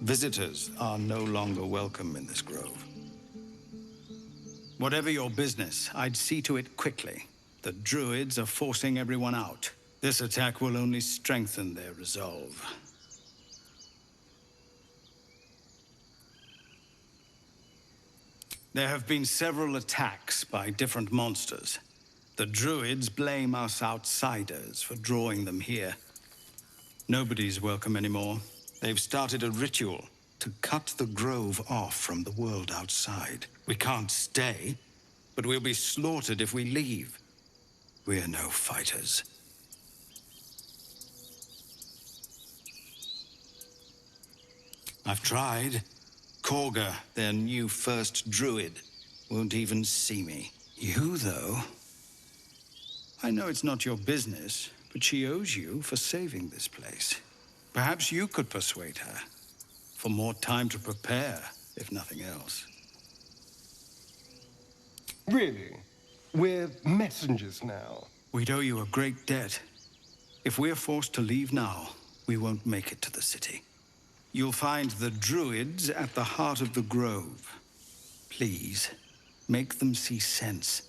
visitors are no longer welcome in this grove. Whatever your business, I'd see to it quickly. The druids are forcing everyone out. This attack will only strengthen their resolve. There have been several attacks by different monsters. The druids blame us outsiders for drawing them here. Nobody's welcome anymore. They've started a ritual to cut the grove off from the world outside. We can't stay, but we'll be slaughtered if we leave. We're no fighters. I've tried. Korga, their new first druid, won't even see me. You, though? I know it's not your business, but she owes you for saving this place. Perhaps you could persuade her. for more time to prepare, if nothing else. Really? We're messengers now. We'd owe you a great debt. If we're forced to leave now, we won't make it to the city. You'll find the druids at the heart of the grove. Please, make them see sense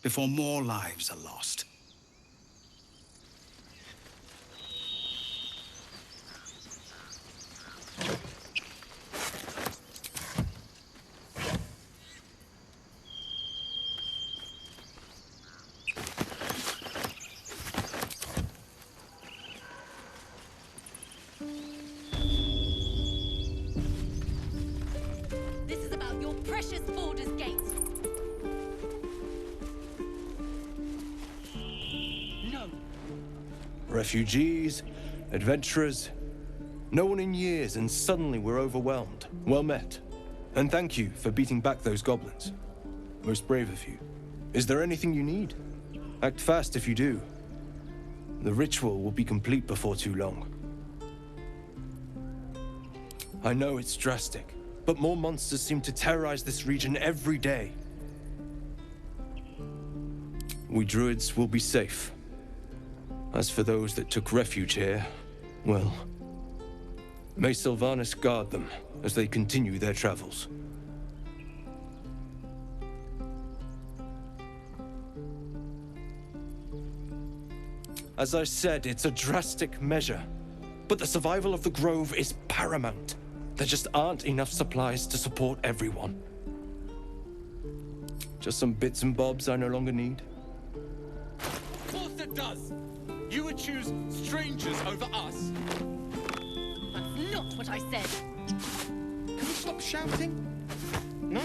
before more lives are lost. Refugees, adventurers, no one in years, and suddenly we're overwhelmed. Well met. And thank you for beating back those goblins. Most brave of you. Is there anything you need? Act fast if you do. The ritual will be complete before too long. I know it's drastic, but more monsters seem to terrorize this region every day. We druids will be safe. As for those that took refuge here, well, may Sylvanas guard them as they continue their travels. As I said, it's a drastic measure, but the survival of the Grove is paramount. There just aren't enough supplies to support everyone. Just some bits and bobs I no longer need. Of course it does! You would choose strangers over us? That's not what I said. Can we stop shouting? No?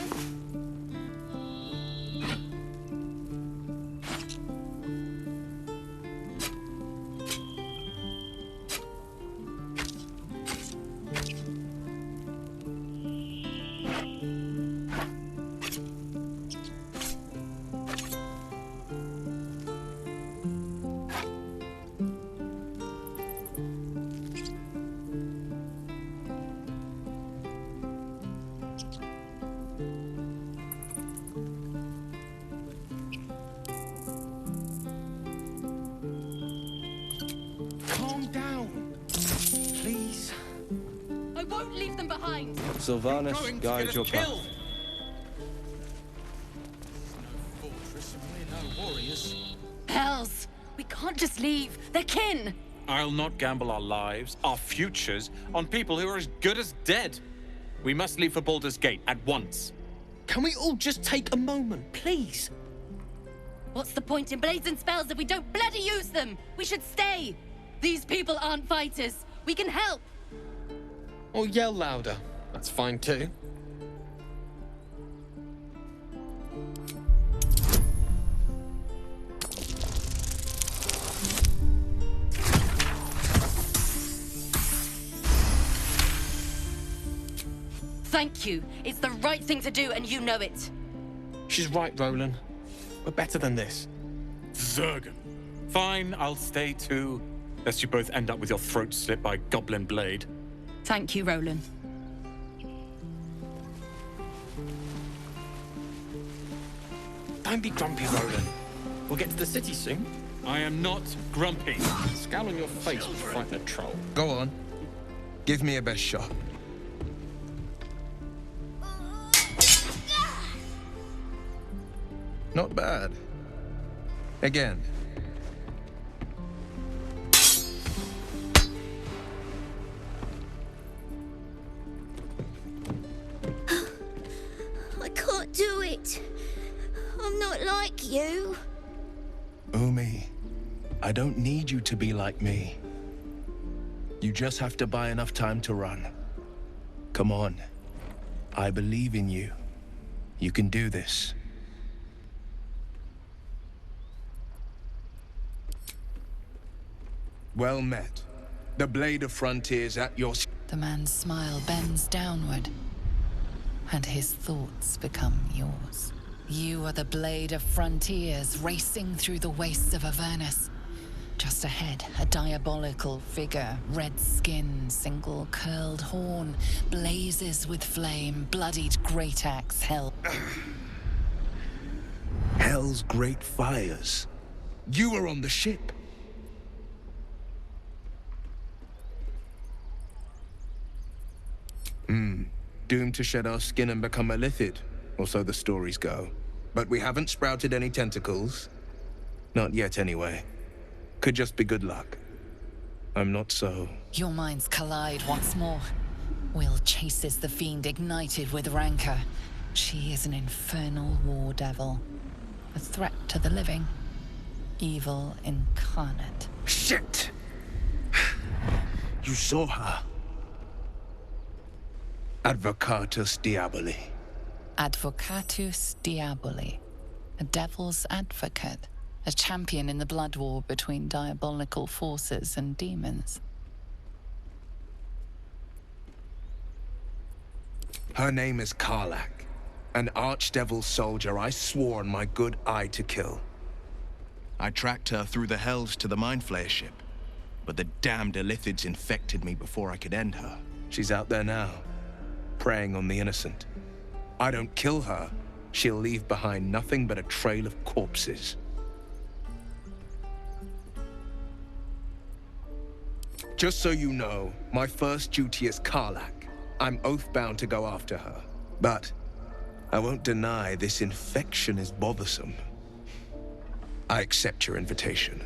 Sylvanas, guide your path. No fortress and we're no warriors. Hells! We can't just leave. They're kin! I'll not gamble our lives, our futures, on people who are as good as dead. We must leave for Baldur's Gate at once. Can we all just take a moment, please? What's the point in blazing spells if we don't bloody use them? We should stay! These people aren't fighters. We can help! Or yell louder. That's fine too. Thank you. It's the right thing to do, and you know it. She's right, Roland. We're better than this. Zergan. Fine, I'll stay too. Lest you both end up with your throat slit by Goblin Blade. Thank you, Roland. Don't be grumpy, Roland. We'll get to the city soon. I am not grumpy. Scowl on your face will frighten a troll. Go on. Give me a best shot. Not bad. Again. I can't do it. I'm not like you. Umi, I don't need you to be like me. You just have to buy enough time to run. Come on. I believe in you. You can do this. Well met. The blade of frontiers at your... The man's smile bends downward, and his thoughts become yours. You are the blade of frontiers racing through the wastes of Avernus. Just ahead, a diabolical figure, red skin, single curled horn, blazes with flame, bloodied great axe held. Hell's great fires. You were on the ship. Doomed to shed our skin and become a lithid, or so the stories go. But we haven't sprouted any tentacles. Not yet, anyway. Could just be good luck. I'm not so... Your minds collide once more. Will chases the fiend ignited with rancor. She is an infernal war devil. A threat to the living. Evil incarnate. Shit! You saw her. Advocatus Diaboli. Advocatus Diaboli. A devil's advocate. A champion in the blood war between diabolical forces and demons. Her name is Karlach, an archdevil soldier I swore on my good eye to kill. I tracked her through the hells to the Mind Flayer ship, but the damned Illithids infected me before I could end her. She's out there now, preying on the innocent. I don't kill her, she'll leave behind nothing but a trail of corpses. Just so you know, my first duty is Karlach. I'm oath-bound to go after her. But I won't deny this infection is bothersome. I accept your invitation.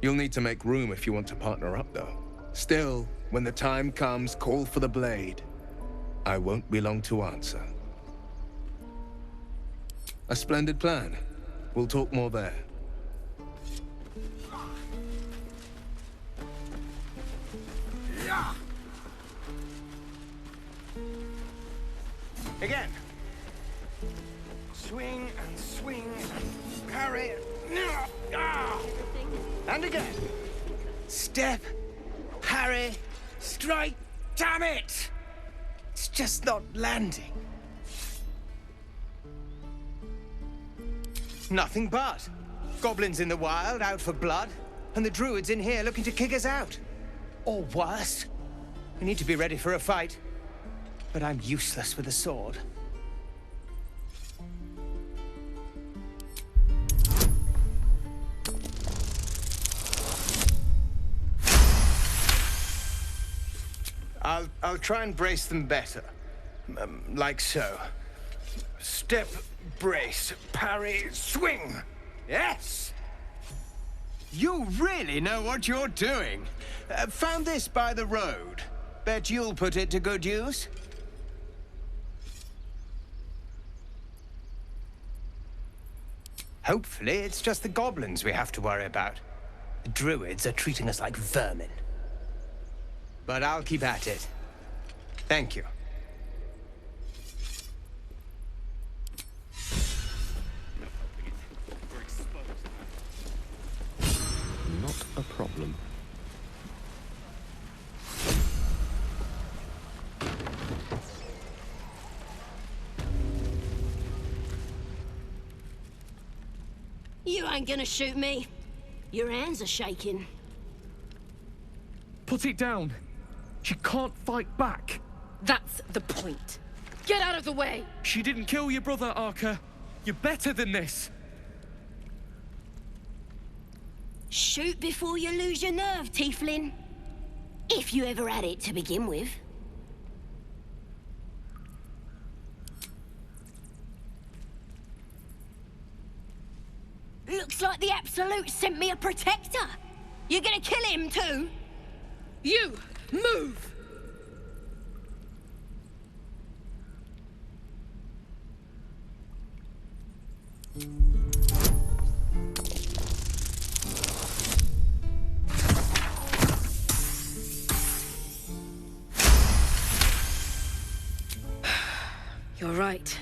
You'll need to make room if you want to partner up, though. Still, when the time comes, call for the blade. I won't be long to answer. A splendid plan. We'll talk more there. Again. Swing and swing and parry. And again. Step, parry, strike. Damn it! It's just not landing. Nothing but. Goblins in the wild, out for blood, and the druids in here looking to kick us out. Or worse. We need to be ready for a fight. But I'm useless with a sword. I'll try and brace them better. Like so. Step, brace, parry, swing. Yes! You really know what you're doing. Found this by the road. Bet you'll put it to good use. Hopefully, it's just the goblins we have to worry about. The druids are treating us like vermin. But I'll keep at it. Thank you. Not a problem. You ain't gonna shoot me. Your hands are shaking. Put it down. She can't fight back. That's the point. Get out of the way! She didn't kill your brother, Arca. You're better than this. Shoot before you lose your nerve, Tiefling. If you ever had it to begin with. Looks like the Absolute sent me a protector. You're gonna kill him too? You! Move! You're right.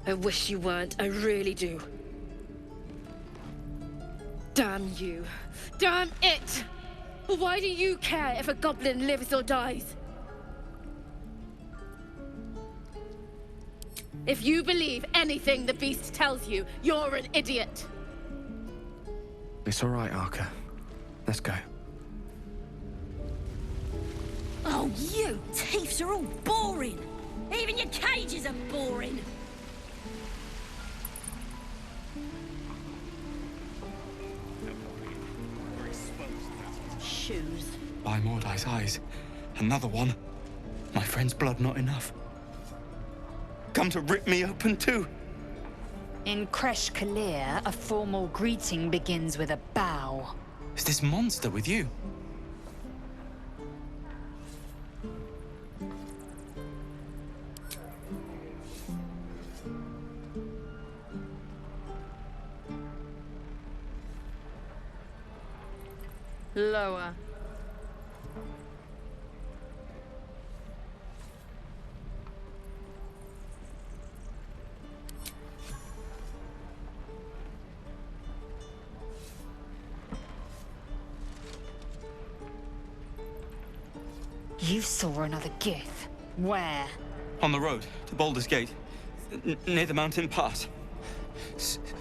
I wish you weren't, I really do. Damn you. Damn it! Why do you care if a goblin lives or dies? If you believe anything the beast tells you, you're an idiot. It's all right, Arca. Let's go. Oh, you thieves are all boring. Even your cages are boring. Shoes. By Mordai's eyes. Another one. My friend's blood not enough. Come to rip me open too. In Kresh Kalir, a formal greeting begins with a bow. Is this monster with you? Lower. You saw another Gith. Where? On the road to Baldur's Gate, near the mountain pass.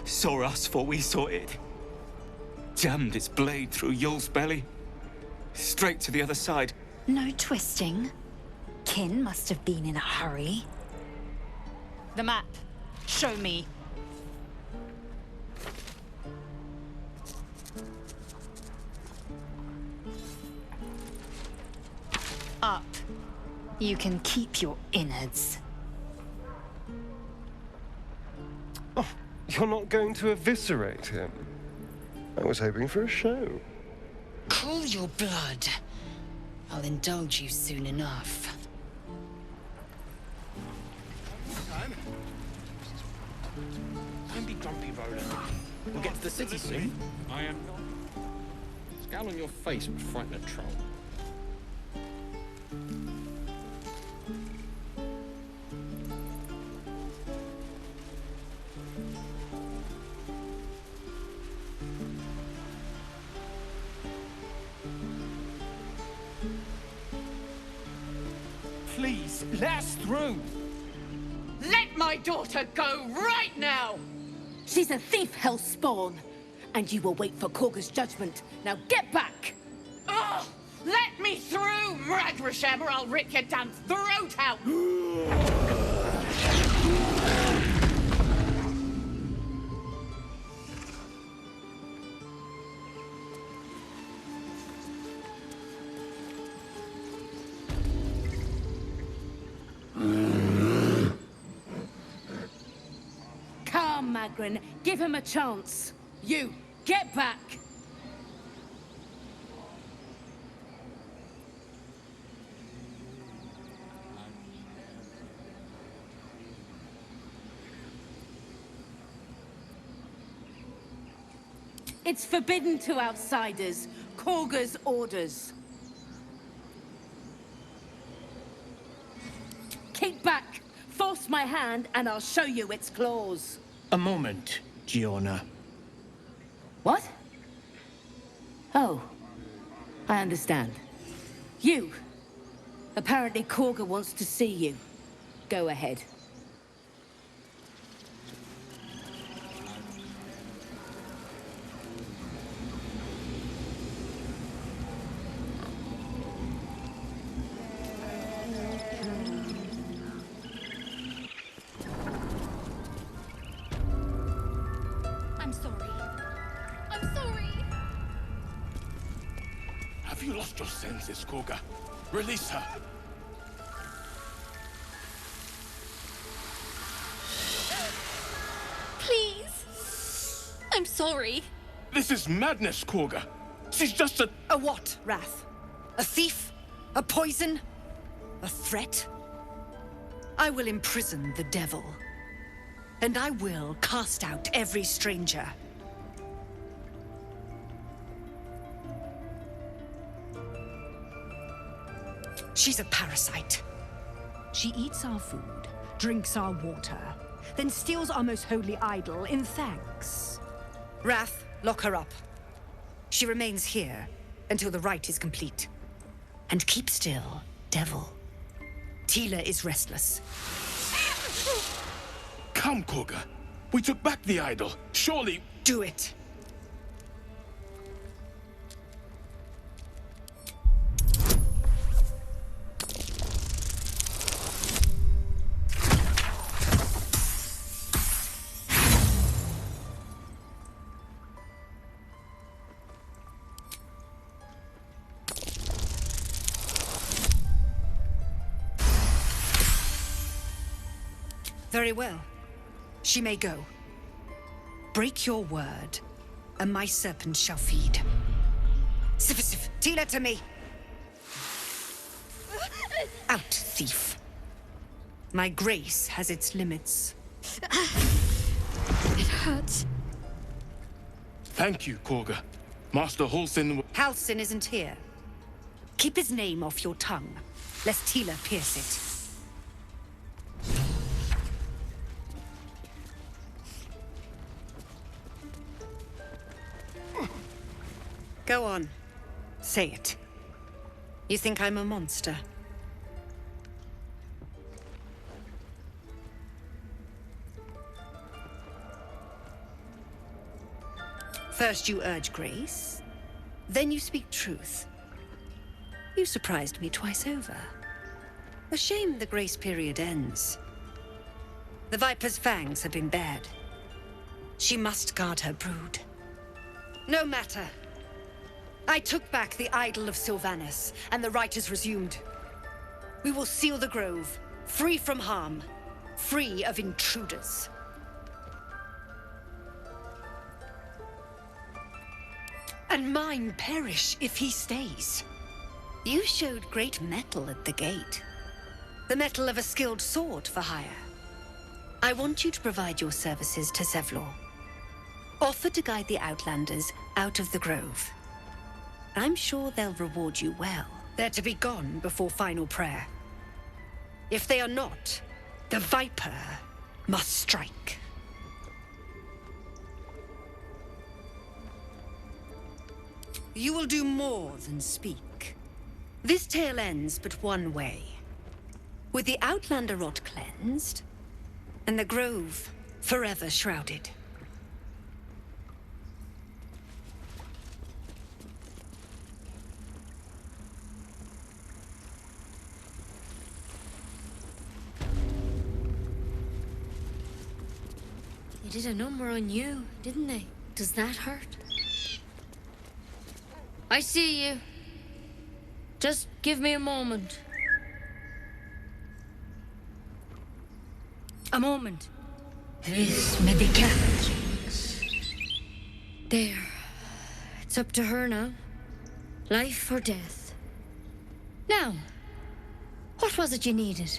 Saw us, for we saw it. Jammed its blade through Yul's belly. Straight to the other side. No twisting. Kin must have been in a hurry. The map. Show me. Up. You can keep your innards. Oh, you're not going to eviscerate him? I was hoping for a show. Cool your blood. I'll indulge you soon enough. Don't be grumpy, Roland. We'll get to the city soon. I am not. Scowl on your face would frighten a troll. Please, let us through. Let my daughter go right now! She's a thief, hellspawn. And you will wait for Korga's judgment. Now get back! Oh, let me through, Mragrasham, or I'll rip your damn throat out! Come, Magrin, give him a chance. You, get back! It's forbidden to outsiders. Korga's orders. Keep back! Force my hand and I'll show you its claws. A moment, Giona. What? Oh. I understand. You. Apparently Korga wants to see you. Go ahead. I'm sorry. I'm sorry. Have you lost your senses, Korga? Release her. Please. I'm sorry. This is madness, Korga. She's just a... A what, Wrath? A thief? A poison? A threat? I will imprison the devil. And I will cast out every stranger. She's a parasite. She eats our food, drinks our water, then steals our most holy idol in thanks. Wrath, lock her up. She remains here until the rite is complete. And keep still, devil. Tila is restless. Come, Korga. We took back the idol. Surely... Do it. Very well. She may go. Break your word, and my serpent shall feed. Sif, Tila to me! Out, thief. My grace has its limits. It hurts. Thank you, Korga. Master Halsin... Halsin isn't here. Keep his name off your tongue, lest Tila pierce it. Go on. Say it. You think I'm a monster? First you urge grace, then you speak truth. You surprised me twice over. A shame the grace period ends. The Viper's fangs have been bared. She must guard her brood. No matter. I took back the idol of Sylvanas, and the rite is resumed. We will seal the grove, free from harm, free of intruders. And mine perish if he stays. You showed great mettle at the gate. The mettle of a skilled sword for hire. I want you to provide your services to Zevlor. Offer to guide the Outlanders out of the grove. I'm sure they'll reward you well. They're to be gone before final prayer. If they are not, the Viper must strike. You will do more than speak. This tale ends but one way. With the Outlander rot cleansed, and the grove forever shrouded. They did a number on you, didn't they? Does that hurt? I see you. Just give me a moment. A moment. Vis medicat. There. It's up to her now. Life or death. Now, what was it you needed?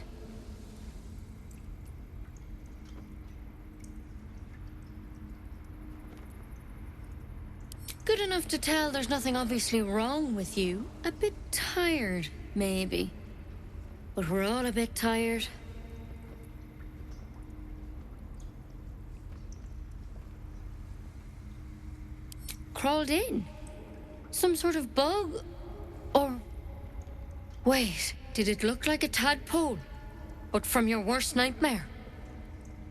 Good enough to tell there's nothing obviously wrong with you. A bit tired, maybe. But we're all a bit tired. Crawled in? Some sort of bug? Or... Wait, did it look like a tadpole? But from your worst nightmare?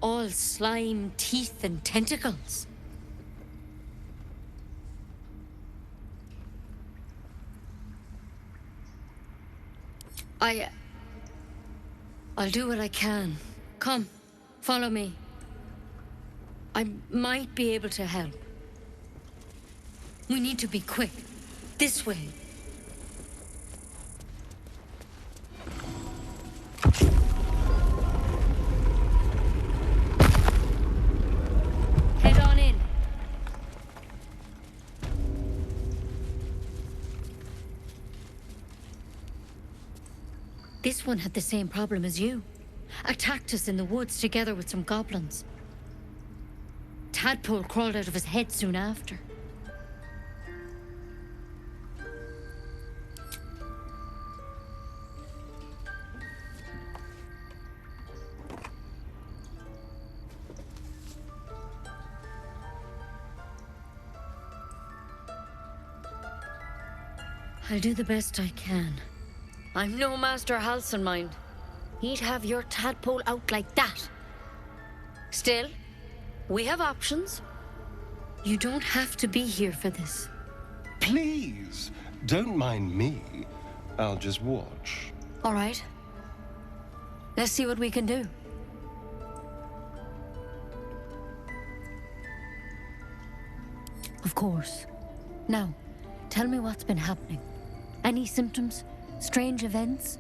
All slime, teeth, and tentacles. I'll do what I can. Come, follow me. I might be able to help. We need to be quick. This way. Head on in. This one had the same problem as you. Attacked us in the woods together with some goblins. Tadpole crawled out of his head soon after. I'll do the best I can. I'm no Master Halsin, mind. He'd have your tadpole out like that. Still, we have options. You don't have to be here for this. Please, don't mind me. I'll just watch. All right. Let's see what we can do. Of course. Now, tell me what's been happening. Any symptoms? Strange events?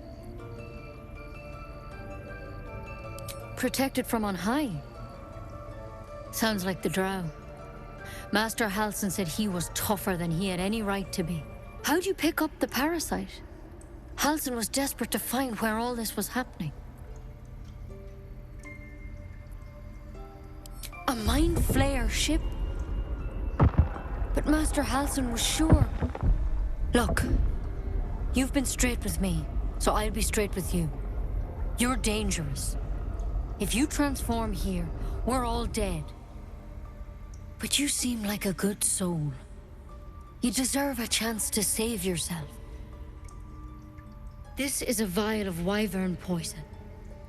protected from on high. Sounds like the Drow. Master Halsin said he was tougher than he had any right to be. How'd you pick up the parasite? Halsin was desperate to find where all this was happening. A mind flayer ship? But Master Halsin was sure. Look, you've been straight with me, so I'll be straight with you. You're dangerous. If you transform here, we're all dead. But you seem like a good soul. You deserve a chance to save yourself. This is a vial of wyvern poison.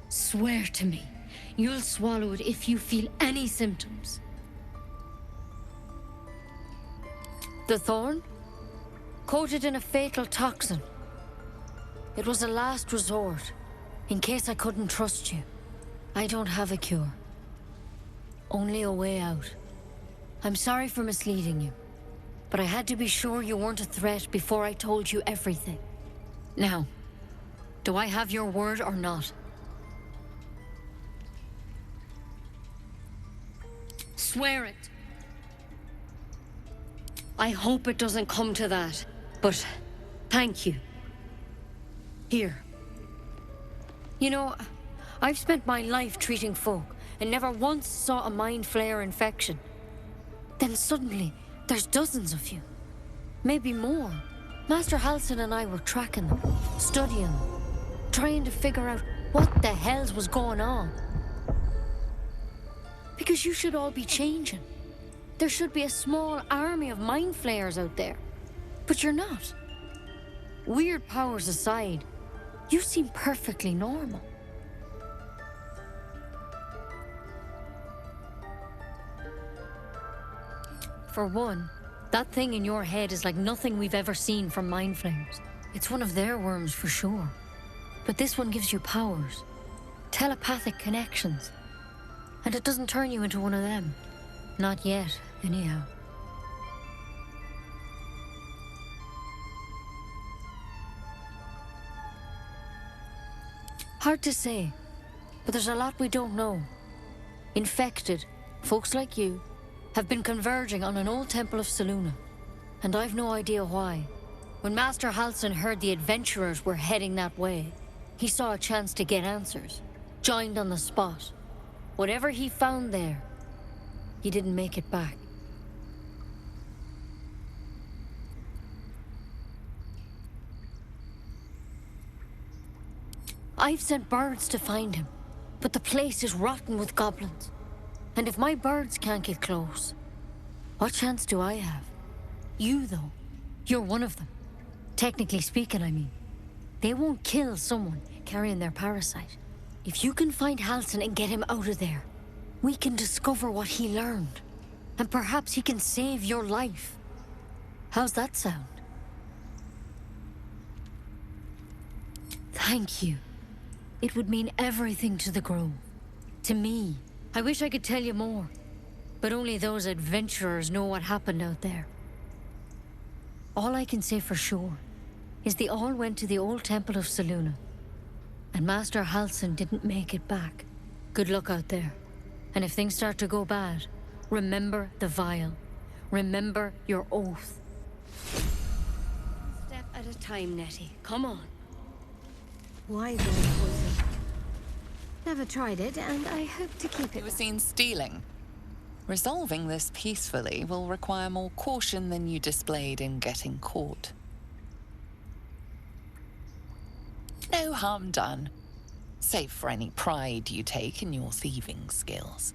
Swear to me, you'll swallow it if you feel any symptoms. The thorn? Coated in a fatal toxin. It was a last resort, in case I couldn't trust you. I don't have a cure. Only a way out. I'm sorry for misleading you, but I had to be sure you weren't a threat before I told you everything. Now, do I have your word or not? Swear it. I hope it doesn't come to that, but thank you. Here. You know, I've spent my life treating folk and never once saw a mind flayer infection. Then suddenly, there's dozens of you. Maybe more. Master Halsin and I were tracking them, studying them, trying to figure out what the hells was going on. Because you should all be changing. There should be a small army of mind flayers out there. But you're not. Weird powers aside, you seem perfectly normal. For one, that thing in your head is like nothing we've ever seen from mind flayers. It's one of their worms for sure. But this one gives you powers. Telepathic connections. And it doesn't turn you into one of them. Not yet, anyhow. Hard to say, but there's a lot we don't know. Infected, folks like you, have been converging on an old temple of Selûne, and I've no idea why. When Master Halsin heard the adventurers were heading that way, he saw a chance to get answers, joined on the spot. Whatever he found there, he didn't make it back. I've sent birds to find him, but the place is rotten with goblins. And if my birds can't get close, what chance do I have? You, though, you're one of them. Technically speaking, I mean. They won't kill someone carrying their parasite. If you can find Halsin and get him out of there, we can discover what he learned. And perhaps he can save your life. How's that sound? Thank you. It would mean everything to the Grove. To me. I wish I could tell you more, but only those adventurers know what happened out there. All I can say for sure is they all went to the old temple of Selûne, and Master Halsin didn't make it back. Good luck out there, and if things start to go bad, remember the vial. Remember your oath. Step at a time, Nettie. Come on. Why then poison? Never tried it, and I hope to keep it. You were seen stealing. Resolving this peacefully will require more caution than you displayed in getting caught. No harm done, save for any pride you take in your thieving skills.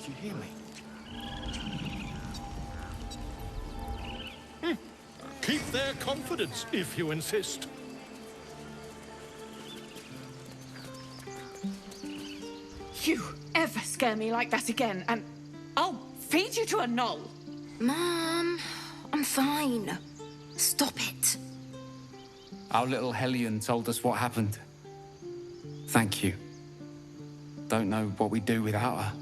you hear me? Keep their confidence, if you insist. You ever scare me like that again, and I'll feed you to a knoll. Mom, I'm fine. Stop it. Our little Hellion told us what happened. Thank you. Don't know what we'd do without her.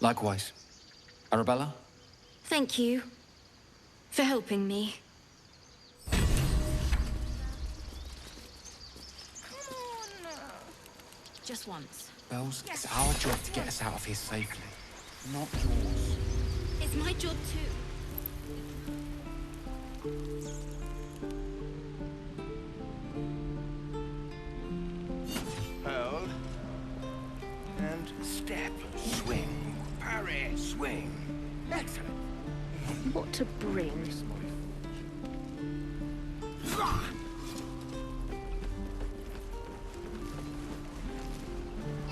Likewise. Arabella? Thank you for helping me. Just once. Bells, it's our job to get us out of here safely, not yours. It's my job too. Hold. And step, swing, parry, swing. Excellent. What to bring?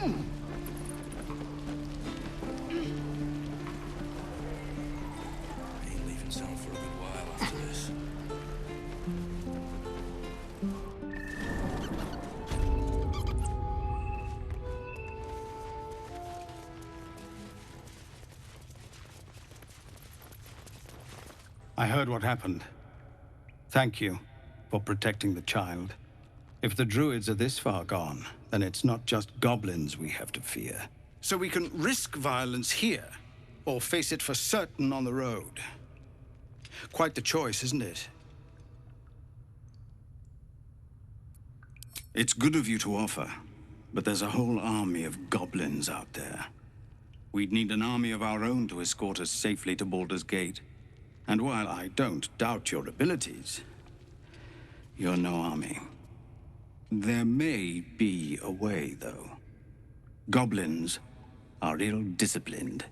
Ain't leaving town for a good while after this. I heard what happened. Thank you for protecting the child. If the druids are this far gone, then it's not just goblins we have to fear. So we can risk violence here, or face it for certain on the road. Quite the choice, isn't it? It's good of you to offer, but there's a whole army of goblins out there. We'd need an army of our own to escort us safely to Baldur's Gate. And while I don't doubt your abilities, you're no army. There may be a way, though. Goblins are ill-disciplined.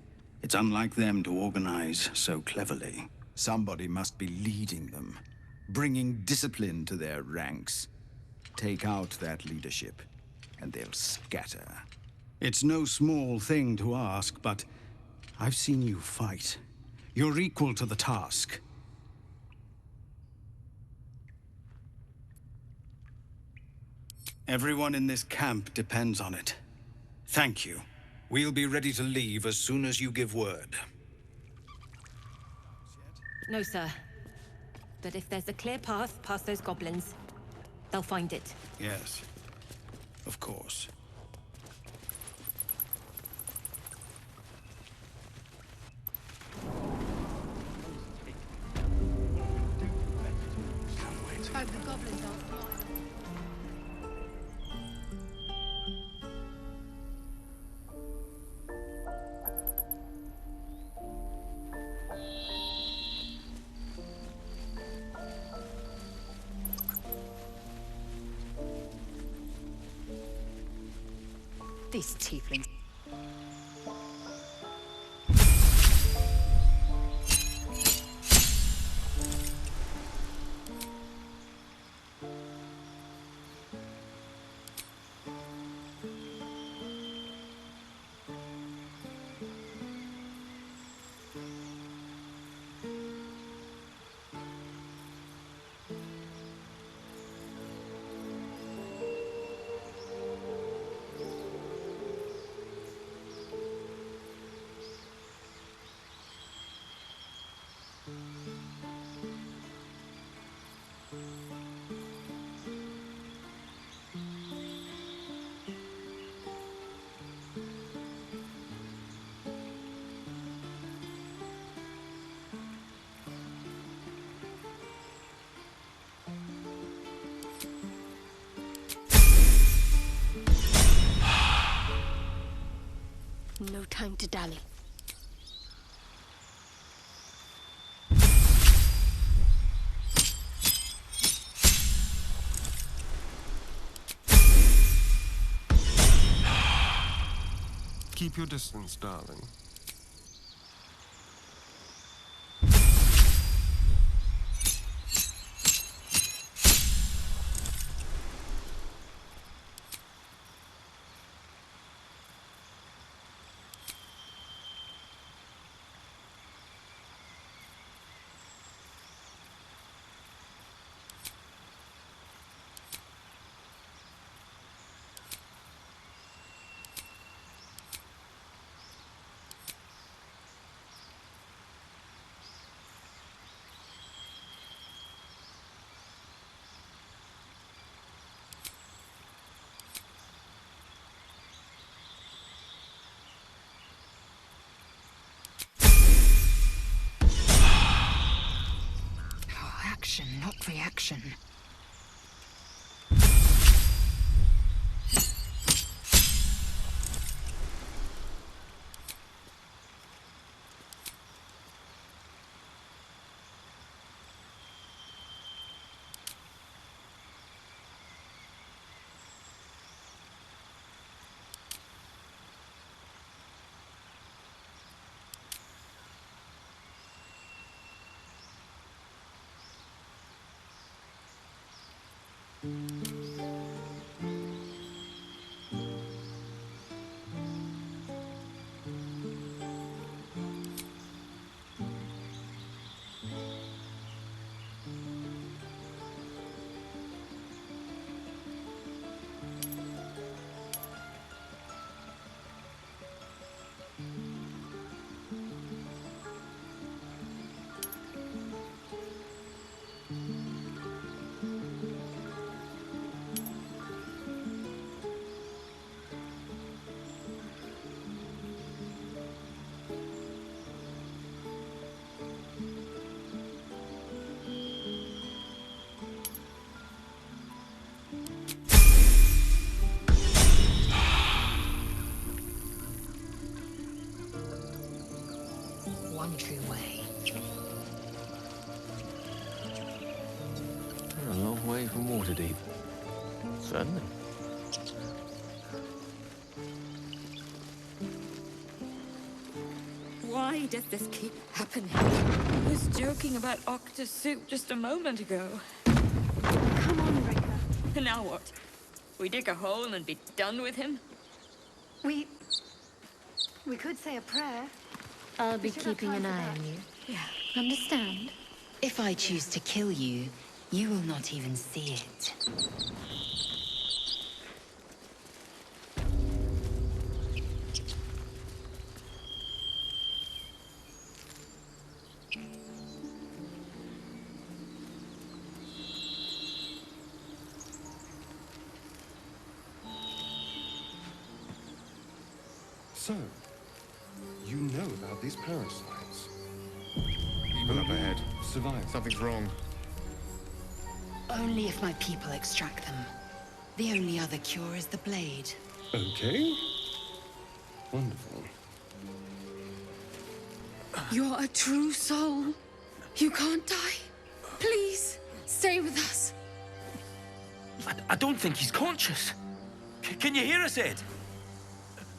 It's unlike them to organize so cleverly. Somebody must be leading them, bringing discipline to their ranks. Take out that leadership, and they'll scatter. It's no small thing to ask, but I've seen you fight. You're equal to the task. Everyone in this camp depends on it. Thank you. We'll be ready to leave as soon as you give word. No, sir. But if there's a clear path past those goblins, they'll find it. Yes, of course. Hope the goblins aren't smart. These tieflings. No time to dally. Keep your distance, darling. action, not reaction. One true way. A long way from Waterdeep. Certainly. Why does this keep happening? I was joking about Octa's soup just a moment ago. Come on, Ricker. And now what? We dig a hole and be done with him? We could say a prayer. I'll be keeping an eye on you. Yeah. Understand? If I choose to kill you, you will not even see it. So, you know about these parasites? People up ahead. Survive. Something's wrong. Only if my people extract them. The only other cure is the blade. Okay. Wonderful. You're a true soul. You can't die. Please, stay with us. I don't think he's conscious. Can you hear us, Ed?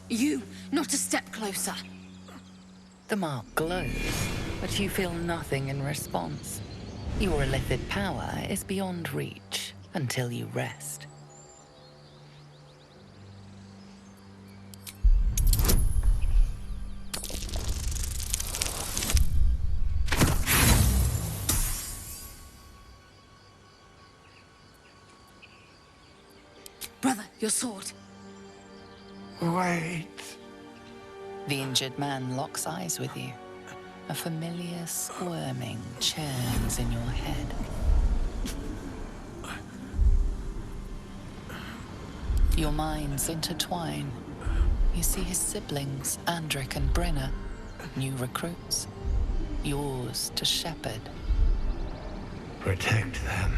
You, not a step closer. The mark glows, but you feel nothing in response. Your illithid power is beyond reach until you rest. Brother, your sword. Wait. The injured man locks eyes with you. A familiar squirming churns in your head. Your minds intertwine. You see his siblings, Andric and Brenna, new recruits. Yours to shepherd. Protect them.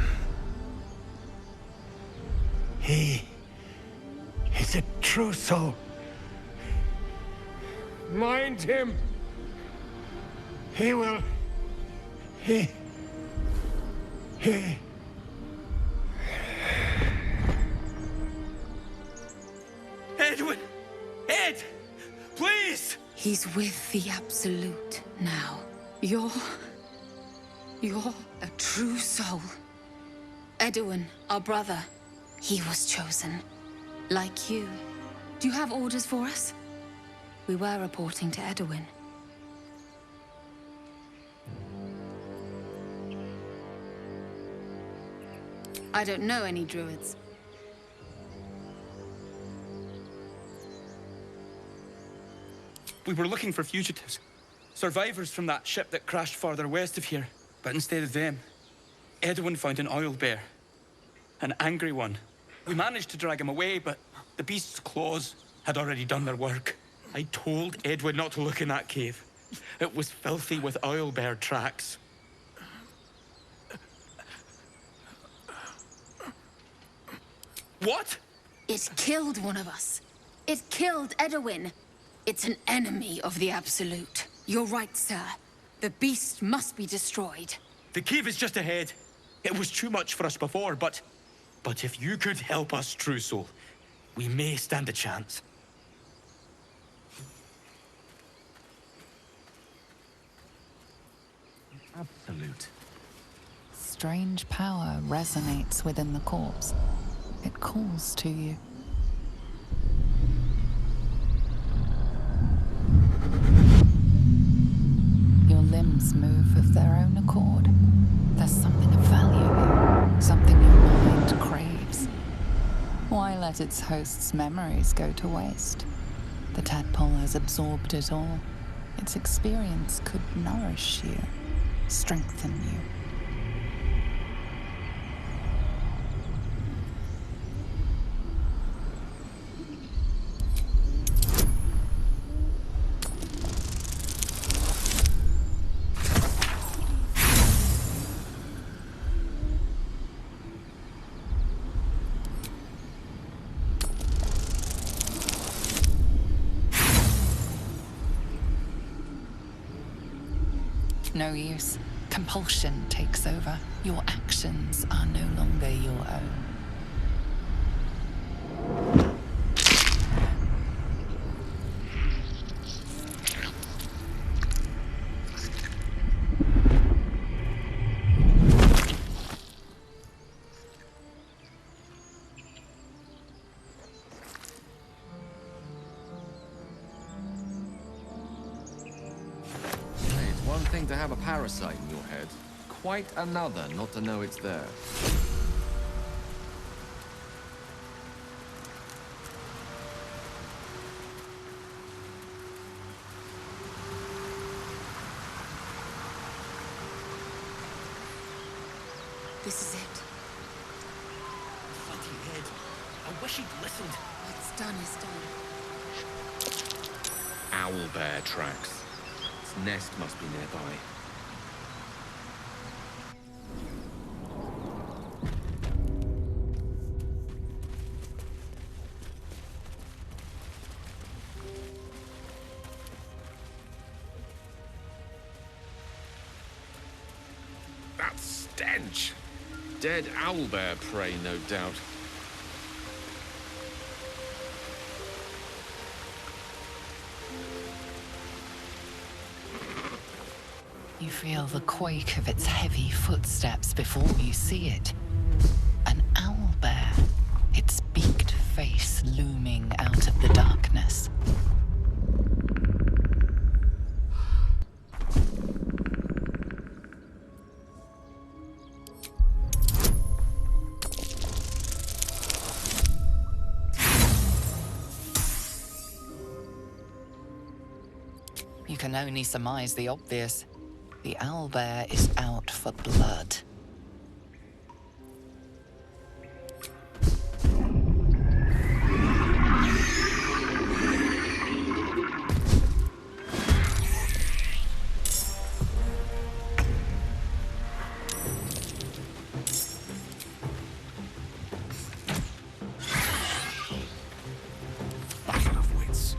He is a true soul. Mind him. He will. He. Edwin! Ed! Please! He's with the Absolute now. You're a true soul. Edwin, our brother, he was chosen. Like you. Do you have orders for us? We were reporting to Edwin. I don't know any druids. We were looking for fugitives. Survivors from that ship that crashed farther west of here. But instead of them, Edwin found an oil bear. An angry one. We managed to drag him away, but the beast's claws had already done their work. I told Edwin not to look in that cave. It was filthy with oil bear tracks. What? It killed one of us. It killed Edwin. It's an enemy of the Absolute. You're right, sir. The beast must be destroyed. The cave is just ahead. It was too much for us before, but if you could help us, True Soul, we may stand a chance. Absolute. Strange power resonates within the corpse. It calls to you. Your limbs move of their own accord. There's something of value here, something your mind craves. Why let its host's memories go to waste? The tadpole has absorbed it all. Its experience could nourish you, strengthen you. No use. Compulsion takes over. Your actions are no longer your own. To have a parasite in your head, quite another not to know it's there. This is it. Bloody head. I wish he'd listened. What's done is done. Owlbear tracks. Nest must be nearby. That stench! Dead owlbear prey, no doubt. You feel the quake of its heavy footsteps before you see it. An owlbear, its beaked face looming out of the darkness. You can only surmise the obvious. The owlbear is out for blood. Battle of wits.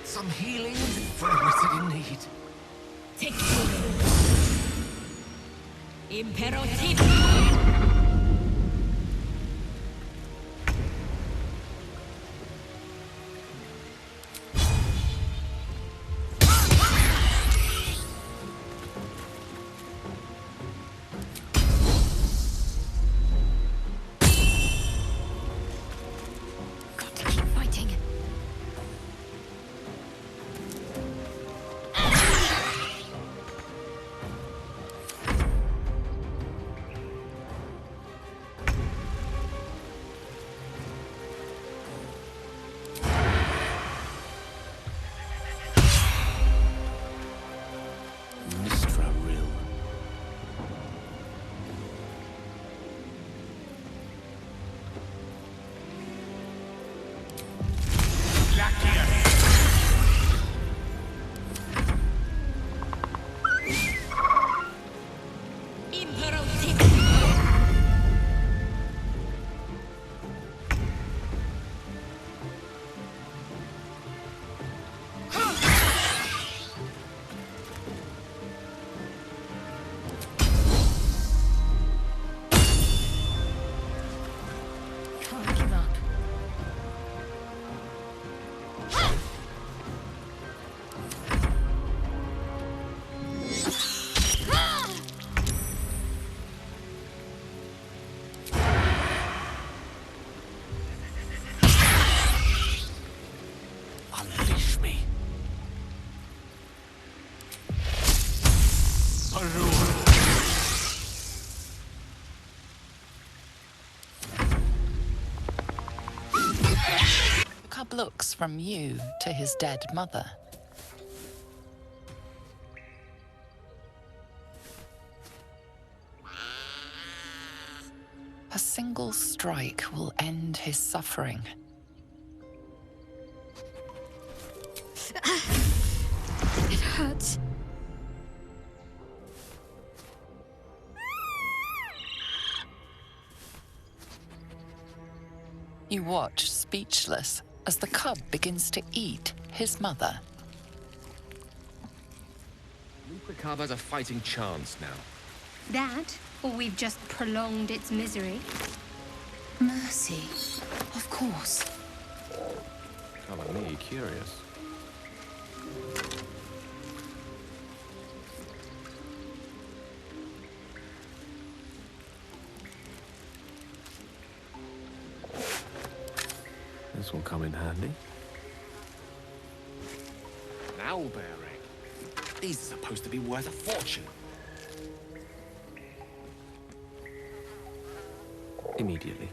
Some healing for a wizard in need. Take Imperative. Got to keep fighting. looks from you to his dead mother. A single strike will end his suffering. It hurts. You watch, speechless, as the cub begins to eat his mother. The cub has a fighting chance now. That, or we've just prolonged its misery. Mercy, of course. Color me curious. This will come in handy. An owl bearing. These are supposed to be worth a fortune. Immediately.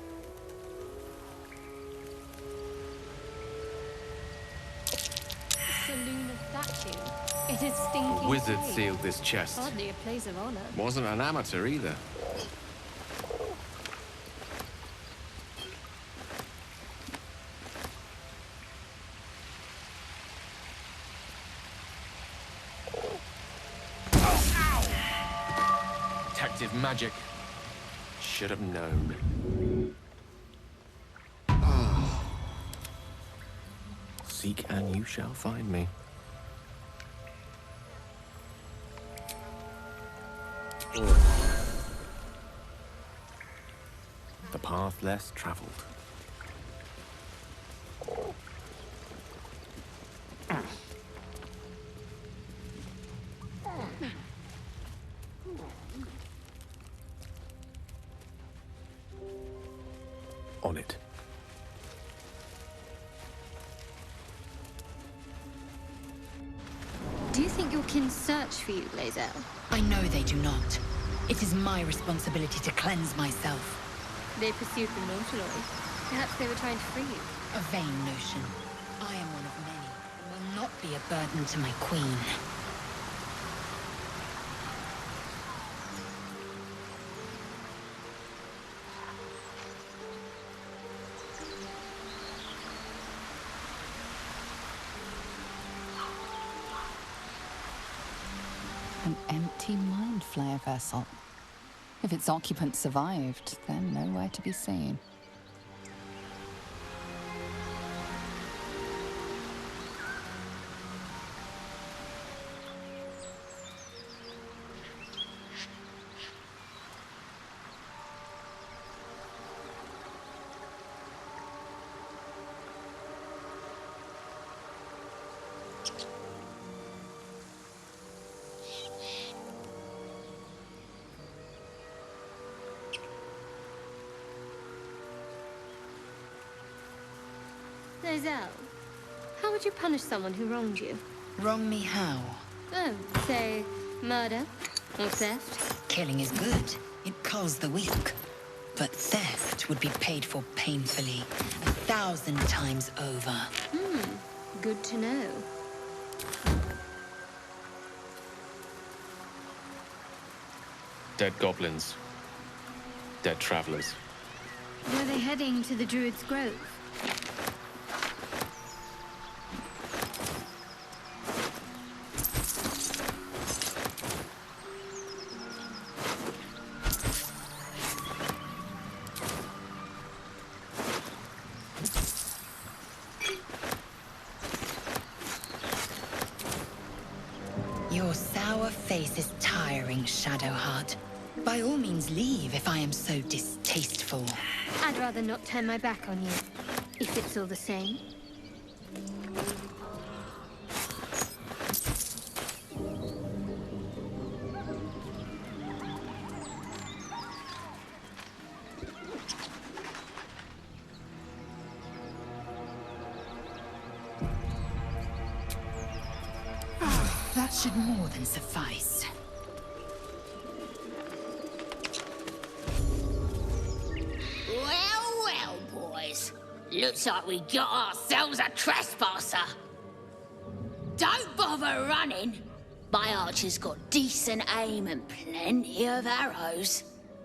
Saloon of statue. It is stinking. A wizard cave. sealed this chest. Hardly a place of honor. Wasn't an amateur either. Detective magic. Should have known. Seek and you shall find me. The path less traveled. On it. Do you think your kin search for you, Lae'zel? I know they do not. It is my responsibility to cleanse myself. They pursued the Nautiloid. Perhaps they were trying to free you. A vain notion. I am one of many, and will not be a burden to my queen. An empty mind flayer vessel. If its occupant survived, then nowhere to be seen. Lae'zel, how would you punish someone who wronged you? Wrong me how? Oh, say, murder or theft? Killing is good. It culls the weak. But theft would be paid for painfully, 1,000 times over. Good to know. Dead goblins. Dead travelers. Were they heading to the Druid's Grove? Your sour face is tiring, Shadowheart. By all means leave if I am so distasteful. I'd rather not turn my back on you, if it's all the same. That should more than suffice. Well, well, boys. Looks like we got ourselves a trespasser. Don't bother running. My archer's got decent aim and plenty of arrows.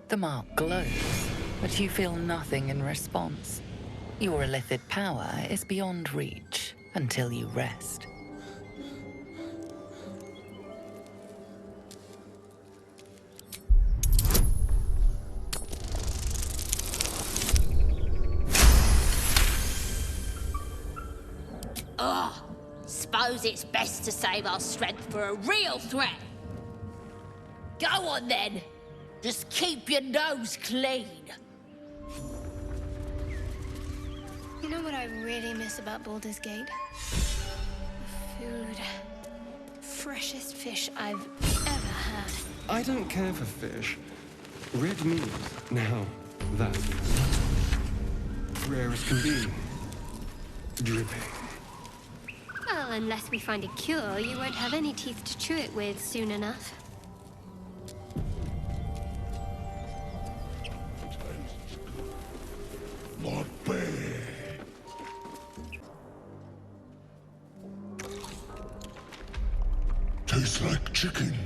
The mark glows, but you feel nothing in response. Your illithid power is beyond reach until you rest. Oh, suppose it's best to save our strength for a real threat. Go on then. Just keep your nose clean. You know what I really miss about Baldur's Gate? The food. Freshest fish I've ever had. I don't care for fish. Red meat, now that rare as can be. Dripping. Well, unless we find a cure, you won't have any teeth to chew it with soon enough. Not bad. Tastes like chicken.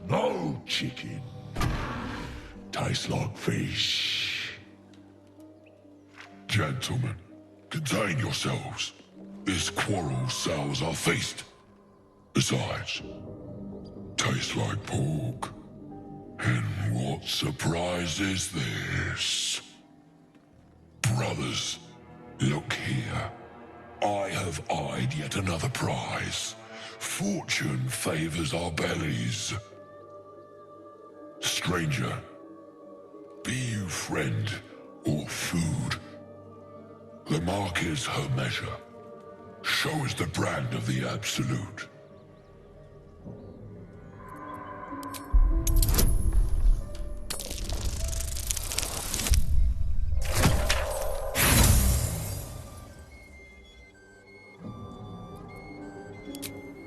No chicken. Tastes like fish. Gentlemen, contain yourselves. This quarrel sours our feast. Besides, tastes like pork. And what surprise is this? Brothers, look here. I have eyed yet another prize. Fortune favors our bellies. Stranger, be you friend or food. The mark is her measure. Show is the brand of the absolute.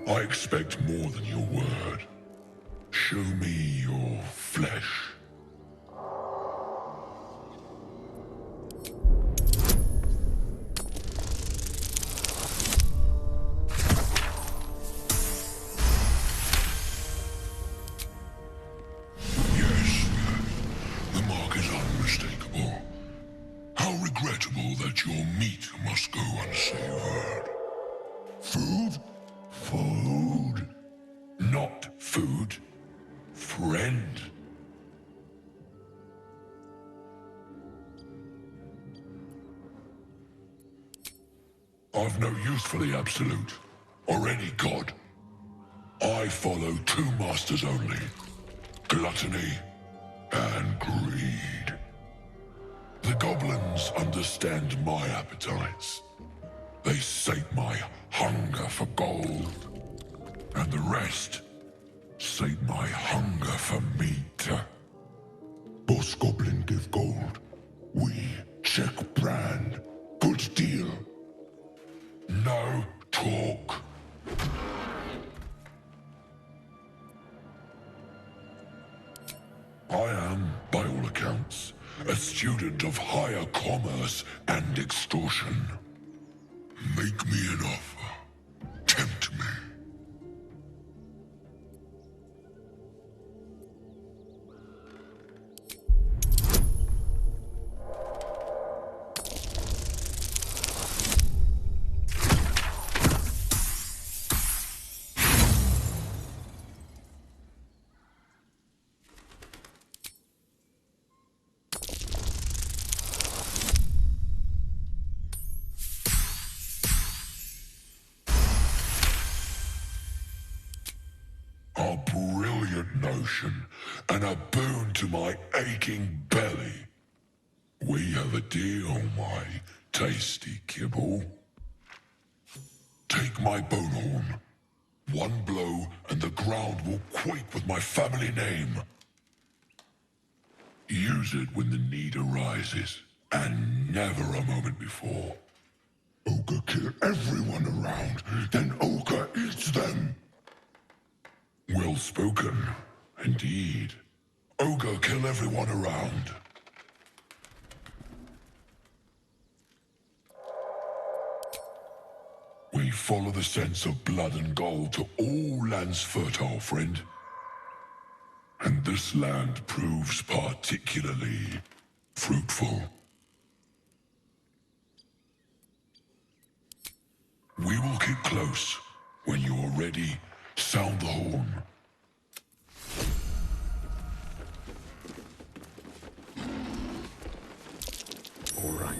I expect more than your word. Show me your flesh. Yes, the mark is unmistakable. How regrettable that your meat must go unsavored. Food? Food. Not food. Friend. I've no use for the absolute, or any god. I follow two masters only. Gluttony and greed. The goblins understand my appetites. They sate my hunger for gold. And the rest sate my hunger for meat. Boss Goblin give gold. We check brand. Good deal. No talk. I am, by all accounts, a student of higher commerce and extortion. Make me an offer. Tempt me. A brilliant notion, and a boon to my aching belly. We have a deal, my tasty kibble. Take my bone horn. One blow, and the ground will quake with my family name. Use it when the need arises, and never a moment before. Ogre kill everyone around, then Ogre eats them. Well spoken, indeed. Ogre kill everyone around. follow the sense of blood and gold to all lands fertile, friend. And this land proves particularly fruitful. We will keep close. When you are ready, sound the horn. All right.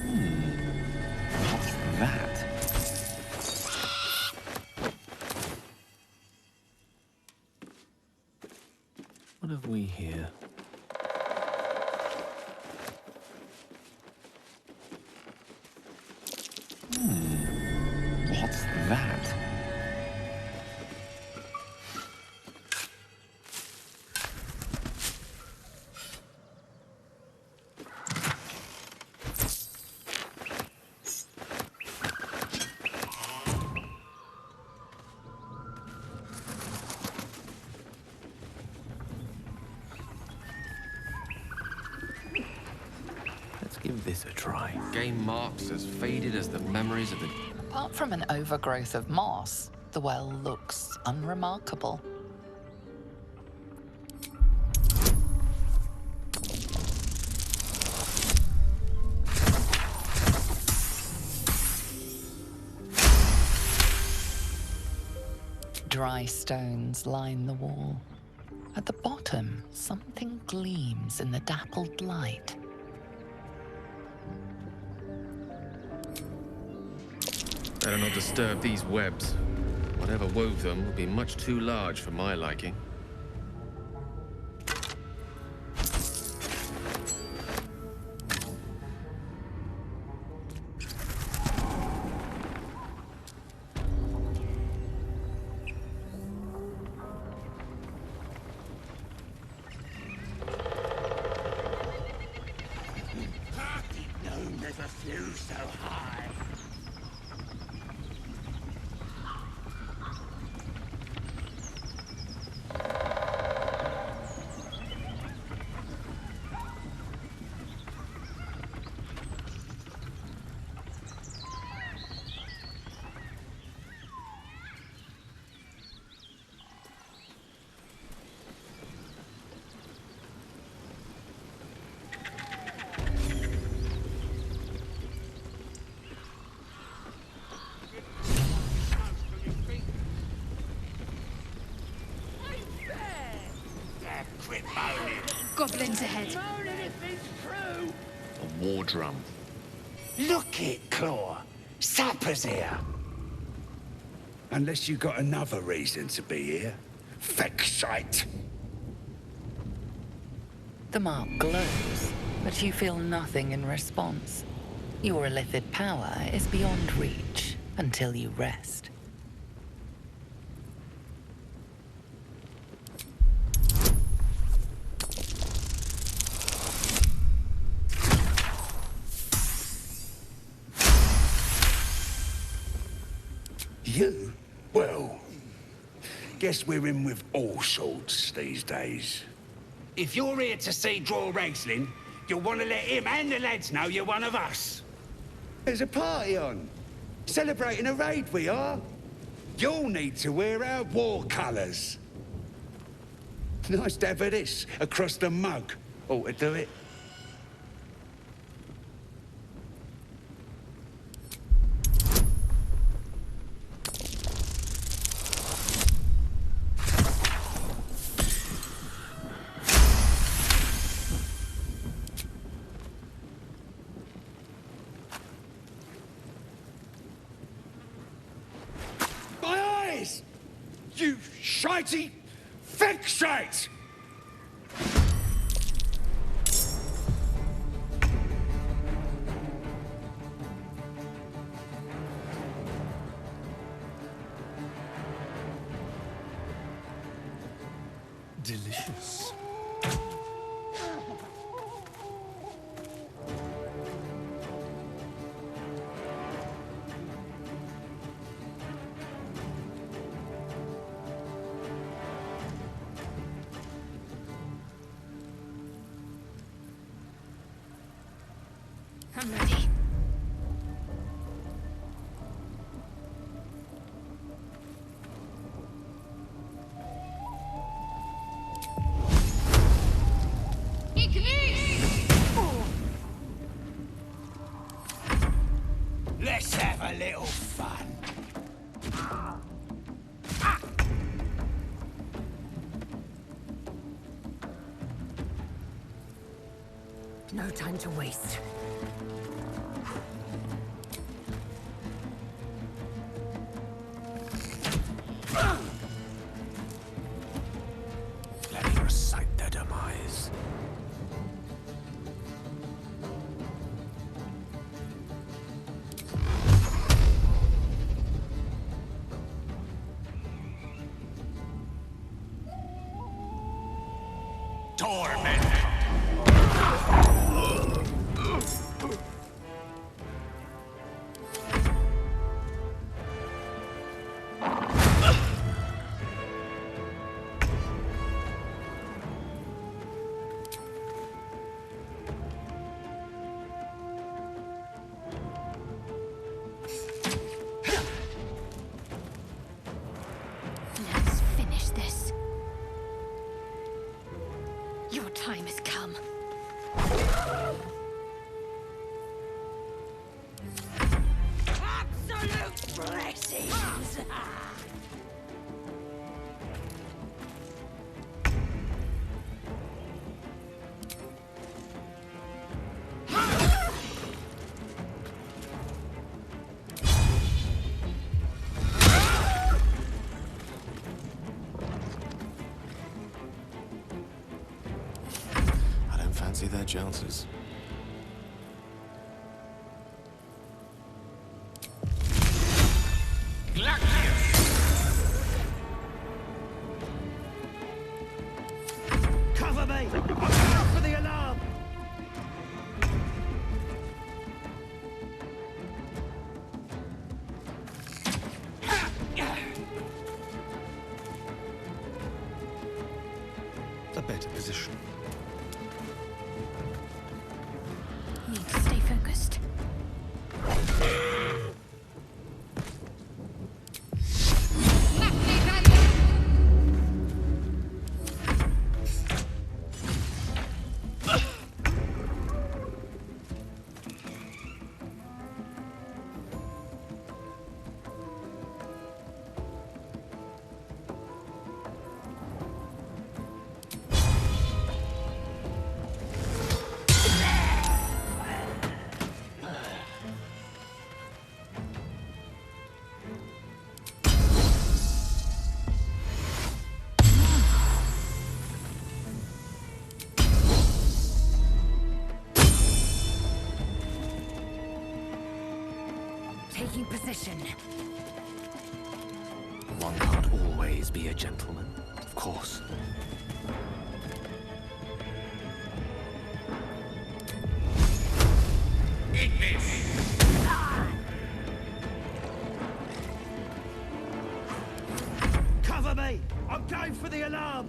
What's that? What have we here? What's that? Give this a try. Game marks as faded as the memories of the... Apart from an overgrowth of moss, the well looks unremarkable. Dry stones line the wall. At the bottom, something gleams in the dappled light. Better not disturb these webs. Whatever wove them would be much too large for my liking. Never flew so high. Goblins ahead. A war drum. Look it, Claw. Sapper's here. Unless you got another reason to be here. Fexite. The mark glows, but you feel nothing in response. Your illithid power is beyond reach until you rest. You? Well, guess we're in with all sorts these days. If you're here to see Draw Wrestling, you'll want to let him and the lads know you're one of us. There's a party on. Celebrating a raid, we are. You'll need to wear our war colours. Nice to have this across the mug. Ought to do it. You shitey fixate! Delicious. I'm ready. No time to waste. Let me recite their demise. Let's finish this. Your time has come. Absolute blessings! I don't fancy their chances. Cover me! I'm out for the alarm! A better position. Need to stay focused. Taking position. One can't always be a gentleman, of course. Cover me! I'm going for the alarm!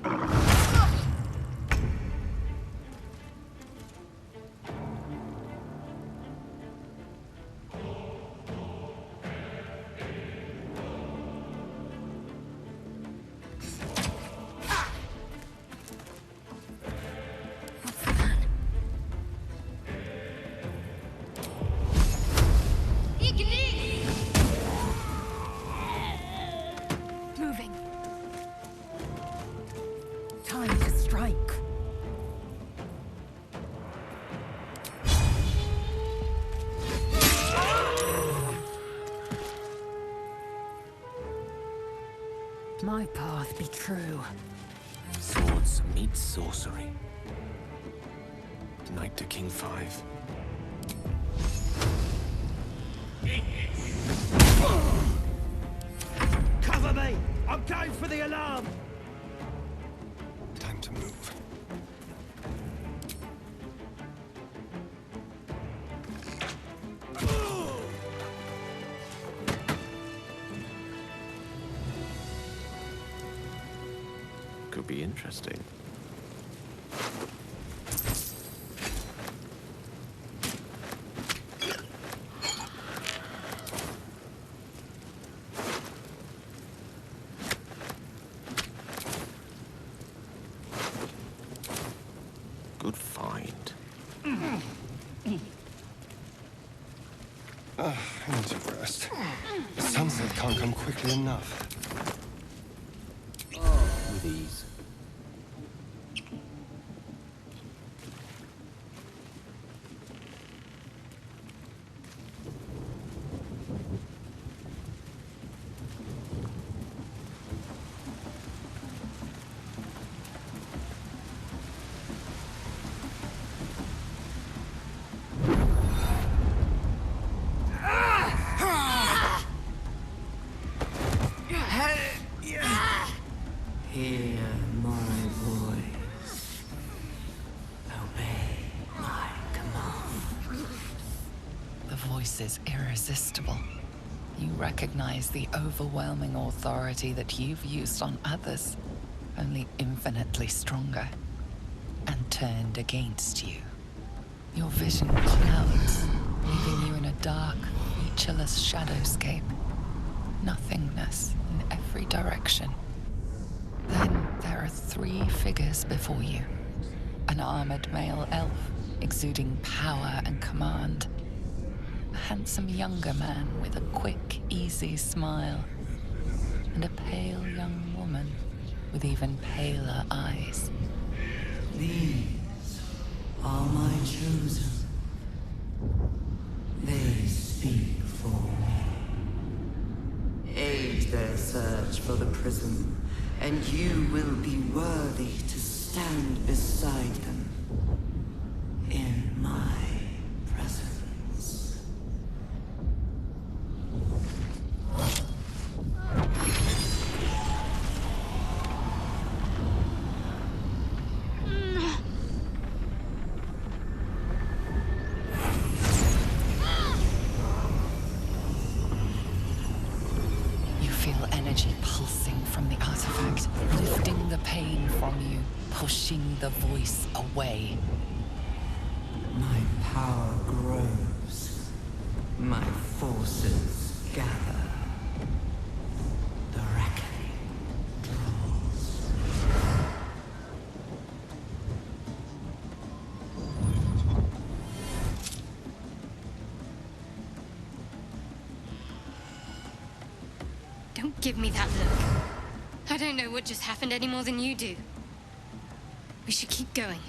Moving. Time to strike. My path be true. Swords meet sorcery. Knight to King 5. Cover me! I'm going for the alarm! Time to move. Could be interesting. Good find. I need to rest. The sunset can't come quickly enough. With ease. Hear my voice. Obey my command. The voice is irresistible. You recognize the overwhelming authority that you've used on others, only infinitely stronger, and turned against you. Your vision clouds, leaving you in a dark, featureless shadowscape. Nothingness in every direction. Then there are 3 figures before you. An armored male elf, exuding power and command. A handsome younger man with a quick, easy smile. And a pale young woman with even paler eyes. These are my chosen. They speak for me. Aid their search for the prism, and you will be worthy to stand beside them in my presence. Pushing the voice away. My power grows. My forces gather. The reckoning draws. Don't give me that look. I don't know what just happened any more than you do. We should keep going.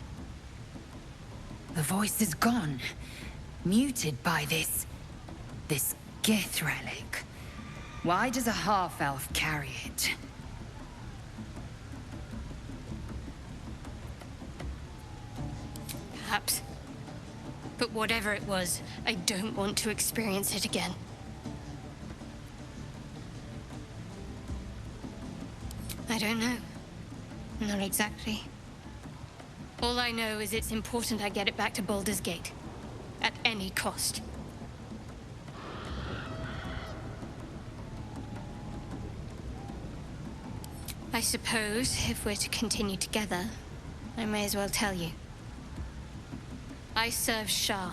The voice is gone. Muted by this Gith relic. Why does a half-elf carry it? Perhaps. But whatever it was, I don't want to experience it again. I don't know. Not exactly. All I know is it's important I get it back to Baldur's Gate. At any cost. I suppose, if we're to continue together, I may as well tell you. I serve Shah.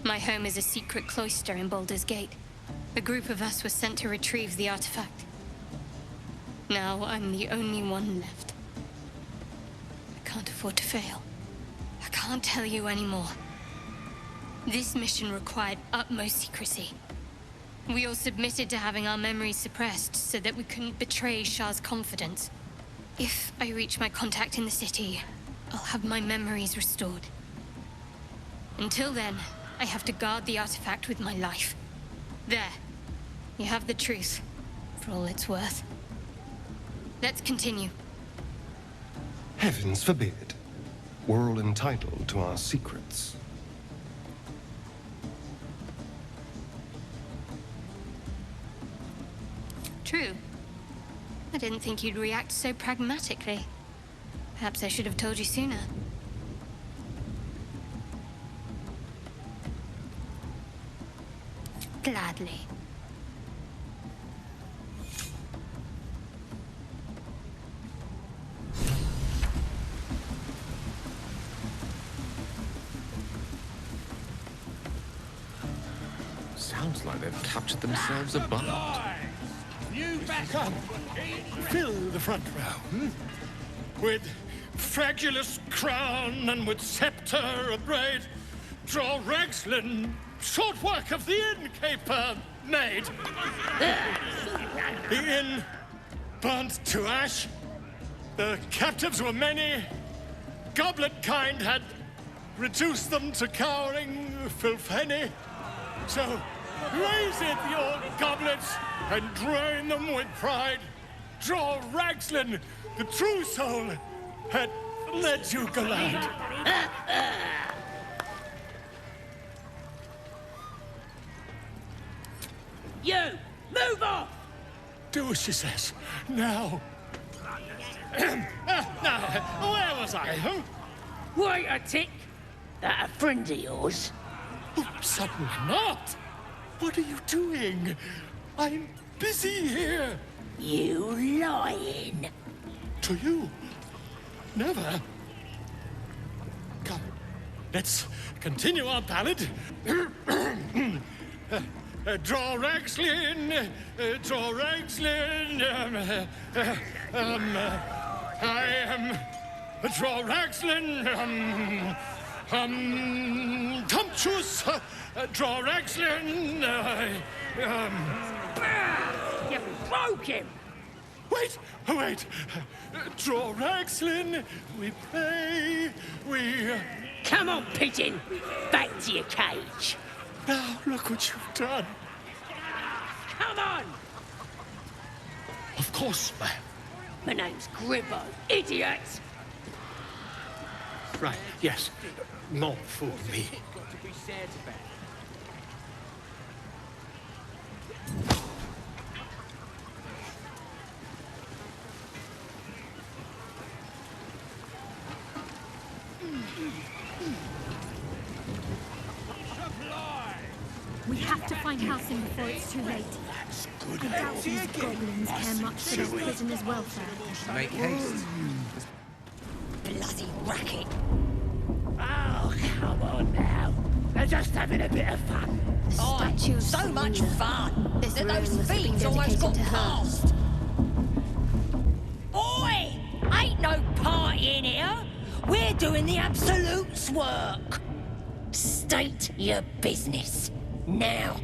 My home is a secret cloister in Baldur's Gate. A group of us was sent to retrieve the artifact. Now I'm the only one left. I can't afford to fail. I can't tell you anymore. This mission required utmost secrecy. We all submitted to having our memories suppressed so that we couldn't betray Shah's confidence. If I reach my contact in the city, I'll have my memories restored. Until then, I have to guard the artifact with my life. There. You have the truth, for all it's worth. Let's continue. Heavens forbid. We're all entitled to our secrets. True. I didn't think you'd react so pragmatically. Perhaps I should have told you sooner. Gladly. Sounds like they've captured themselves a bard. Come, fill the front row. With fragulous crown and with scepter abraid, draw Ragslin, short work of the innkeeper made. The inn burnt to ash. The captives were many. Goblet kind had reduced them to cowering filthenny. So raise it, your goblets, and drain them with pride. Draw Ragslin, the true soul, had led you glide. You! Move off! Do as she says, now. Where was I? Huh? Wait a tick. That a friend of yours? Oh, certainly not. What are you doing? I'm busy here. You lying. To you? Never. Come, let's continue our ballad. Draw Ragslin, draw Ragslin. I am draw Ragslin. Tumptuous, draw Ragslin. You broke him. Wait, wait. Draw Ragslin. We play. We. Come on, pigeon. Back to your cage. Now look what you've done. Come on. Of course, ma'am. My name's Gribbo, idiot. Right, yes. Not fool me. We have to find housing before it's too late. I doubt these goblins care much for this prisoner's welfare. Make haste. Bloody racket. Oh, come on now. They're just having a bit of fun. Oh, so much fun This that room those must have been fiends almost got dedicated to her. past. Oi! Ain't no party in here. We're doing the Absolute's work. State your business. Now.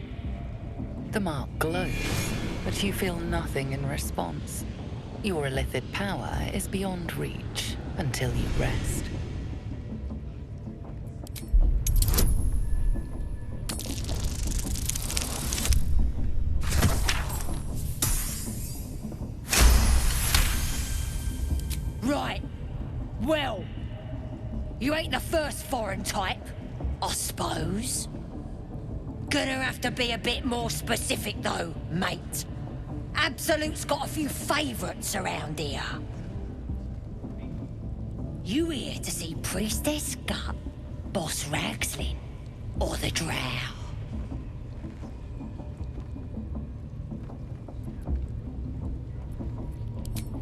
The mark glows, but you feel nothing in response. Your illithid power is beyond reach until you rest. Right. Well, you ain't the first foreign type, I suppose. Gonna have to be a bit more specific though, mate. Absolute's got a few favourites around here. You here to see Priestess Gut, Boss Ragslin, or the Drow?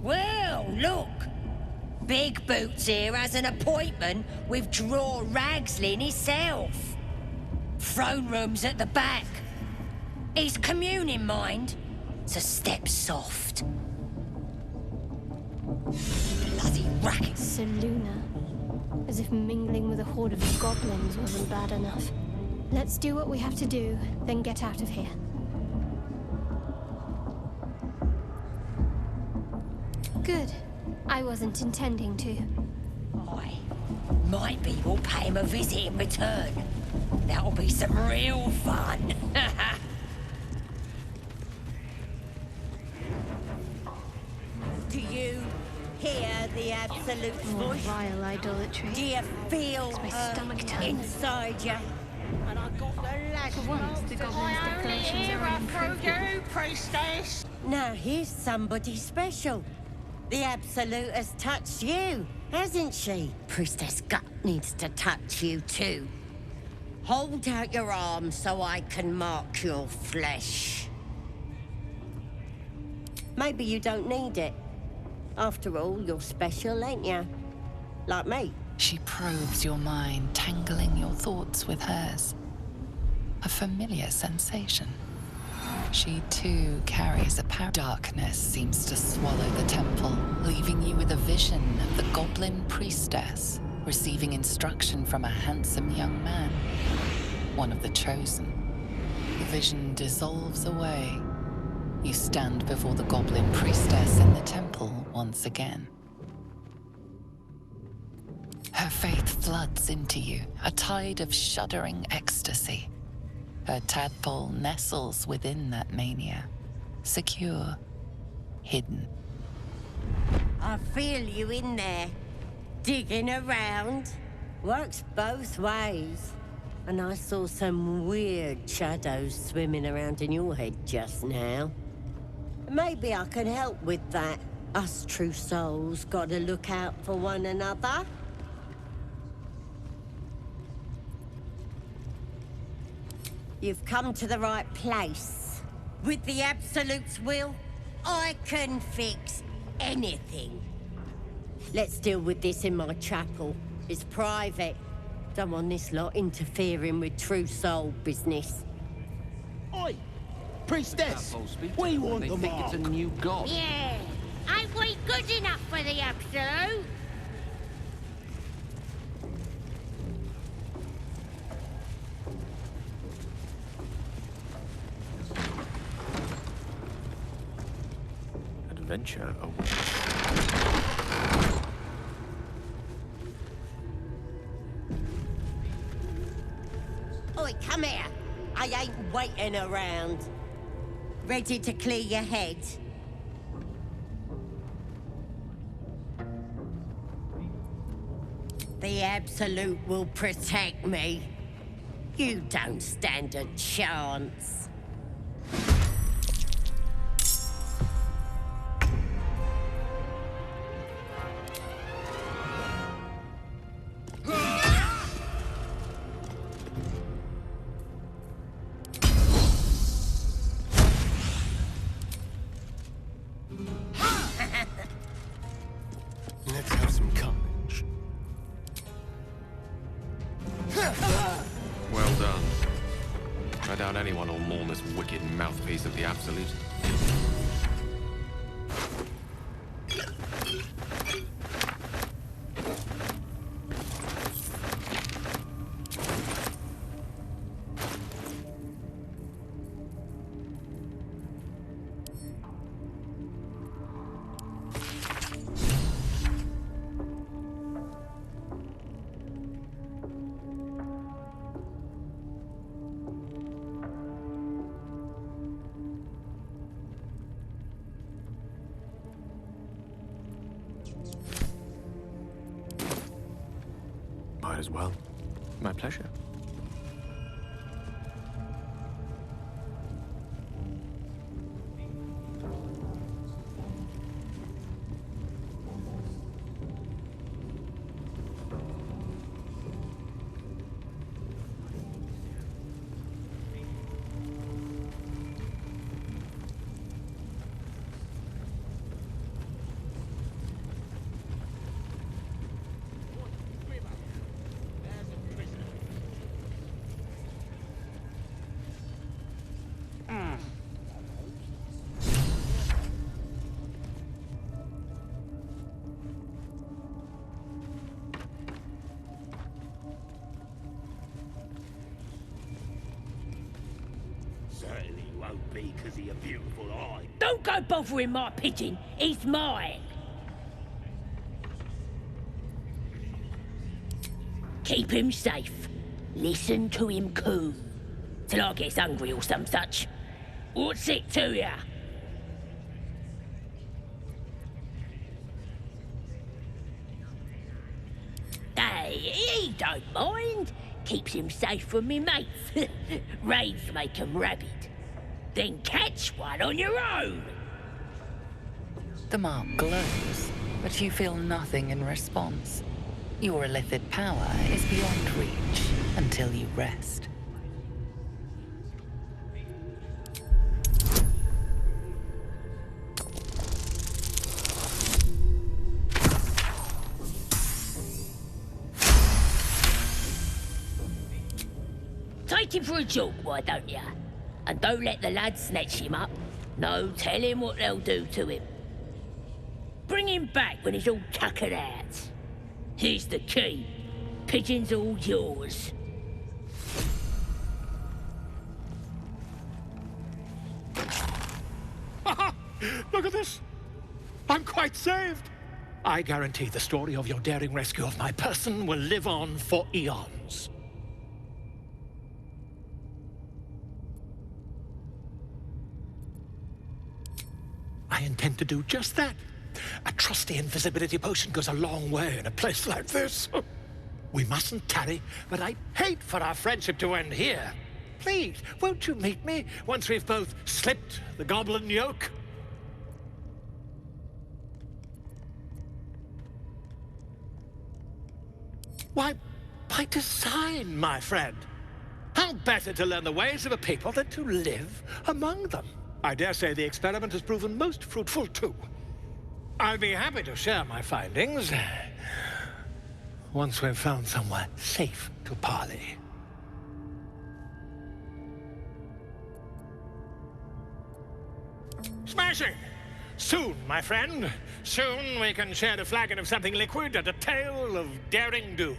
Well, look. Big Boots here has an appointment with Draw Ragslin himself. Throne room's at the back. He's communing, mind, so step soft. Bloody racket. Seluna. As if mingling with a horde of goblins wasn't bad enough. Let's do what we have to do, then get out of here. Good. I wasn't intending to. Aye. Might be we'll pay him a visit in return. That'll be some real fun. Do you hear the Absolute's voice? Vile idolatry. Do you feel my stomach turning. inside you? And I got the last For once, the goblins' declarations are improved. Priestess. Now here's somebody special. The Absolute has touched you, hasn't she? Priestess Gut needs to touch you too. Hold out your arm so I can mark your flesh. Maybe you don't need it. After all, you're special, ain't you? Like me. She probes your mind, tangling your thoughts with hers. A familiar sensation. She too carries a power. Darkness seems to swallow the temple, leaving you with a vision of the goblin priestess receiving instruction from a handsome young man, one of the chosen. The vision dissolves away. You stand before the goblin priestess in the temple once again. Her faith floods into you, a tide of shuddering ecstasy. Her tadpole nestles within that mania, secure, hidden. I feel you in there, digging around. Works both ways. And I saw some weird shadows swimming around in your head just now. Maybe I can help with that. Us true souls gotta look out for one another. You've come to the right place. With the Absolute's will, I can fix anything. Let's deal with this in my chapel. It's private. Don't want this lot interfering with true soul business. Oi! Priestess! We want They the think mark. it's a new god. Yeah. Ain't we good enough for the Absolute? Adventure. Oh. Oi, come here. I ain't waiting around. Ready to clear your head? The Absolute will protect me. You don't stand a chance. Let's have some courage. Well done. I doubt anyone will mourn this wicked mouthpiece of the Absolute. Might as well. My pleasure. Certainly won't be because of your beautiful eye. Don't go bothering my pigeon. He's mine. Keep him safe. Listen to him coo. Till I gets hungry or some such. What's it to ya? Hey, he don't mind. Keeps him safe from me mates. Raids make 'em rabid. Then catch one on your own. The mark glows, but you feel nothing in response. Your illithid power is beyond reach until you rest. Take him for a joke, why don't ya? And don't let the lads snatch him up. No, tell him what they'll do to him. Bring him back when he's all tuckered out. Here's the key. Pigeon's all yours. Look at this. I'm quite saved. I guarantee the story of your daring rescue of my person will live on for eons. I intend to do just that. A trusty invisibility potion goes a long way in a place like this. We mustn't tarry, but I'd hate for our friendship to end here. Please, won't you meet me once we've both slipped the goblin yoke? Why, by design, my friend. How better to learn the ways of a people than to live among them? I dare say the experiment has proven most fruitful, too. I'll be happy to share my findings once we've found somewhere safe to parley. Smashing! Soon, my friend. Soon we can share a flagon of something liquid and a tale of daring do.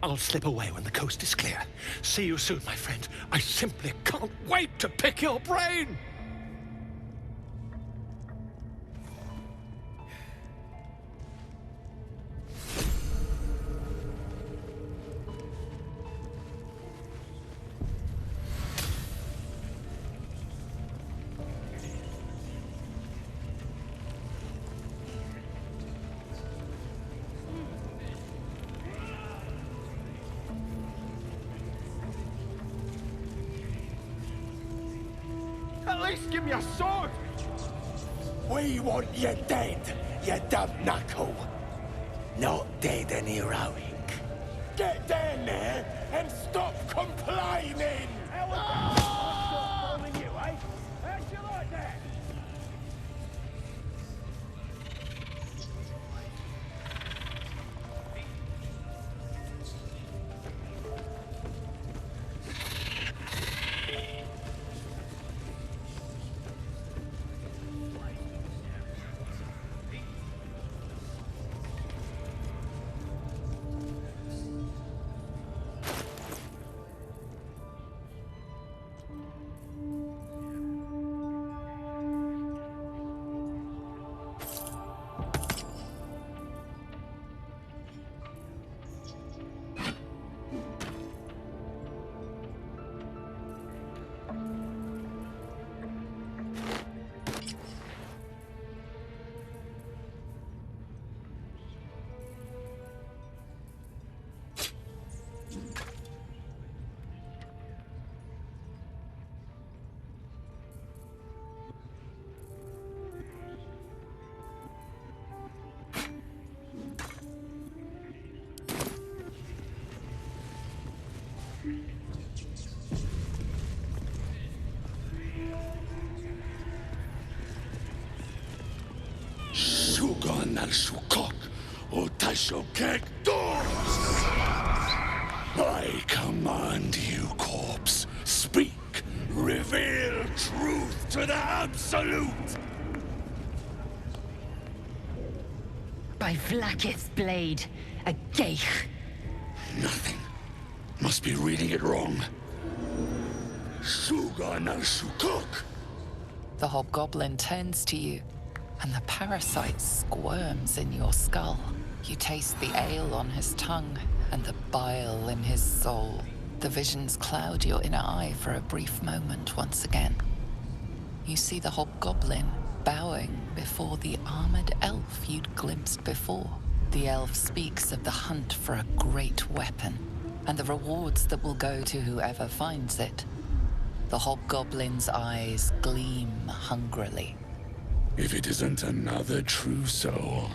I'll slip away when the coast is clear. See you soon, my friend. I simply can't wait to pick your brain! At least give me a sword! We want you dead, you dumb knuckle. Not dead and heroic. Get down there and stop complaining! How was you, eh? How'd you like that? I command you, corpse. Speak. Reveal truth to the absolute. By Vlaakith's blade, a geich. Nothing. Must be reading it wrong. The hobgoblin turns to you, and the parasite squirms in your skull. You taste the ale on his tongue and the bile in his soul. The visions cloud your inner eye for a brief moment once again. You see the hobgoblin bowing before the armored elf you'd glimpsed before. The elf speaks of the hunt for a great weapon and the rewards that will go to whoever finds it. The hobgoblin's eyes gleam hungrily. If it isn't another true soul.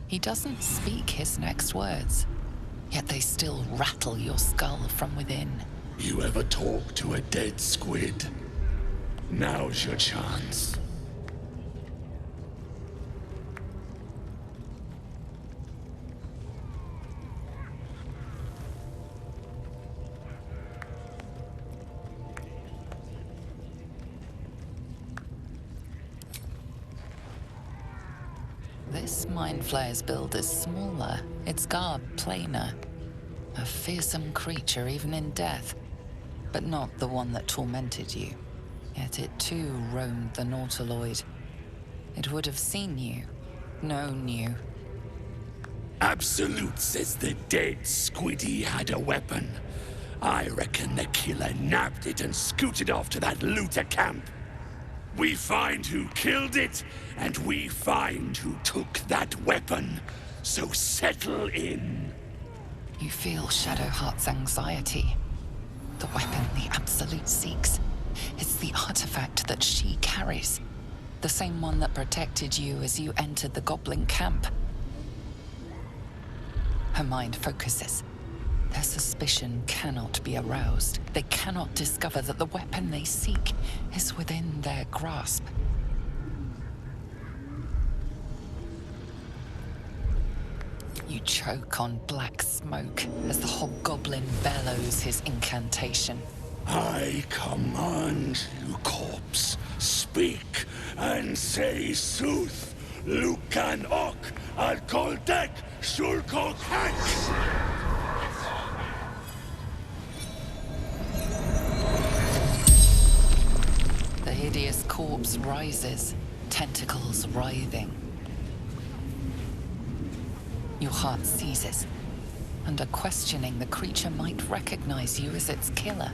He doesn't speak his next words, yet they still rattle your skull from within. You ever talk to a dead squid? Now's your chance. This Mind Flayer's build is smaller, its garb plainer. A fearsome creature even in death, but not the one that tormented you. Yet it too roamed the Nautiloid. It would have seen you, known you. Absolute says the dead squiddy had a weapon. I reckon the killer nabbed it and scooted off to that looter camp. We find who killed it, and we find who took that weapon. So settle in. You feel Shadowheart's anxiety. The weapon the Absolute seeks. It's the artifact that she carries. The same one that protected you as you entered the goblin camp. Her mind focuses. Their suspicion cannot be aroused. They cannot discover that the weapon they seek is within their grasp. You choke on black smoke as the hobgoblin bellows his incantation. I command you, corpse, speak and say sooth. Lucan ok, al koldek, shulkok hank. The hideous corpse rises, tentacles writhing. Your heart seizes. Under questioning, the creature might recognize you as its killer.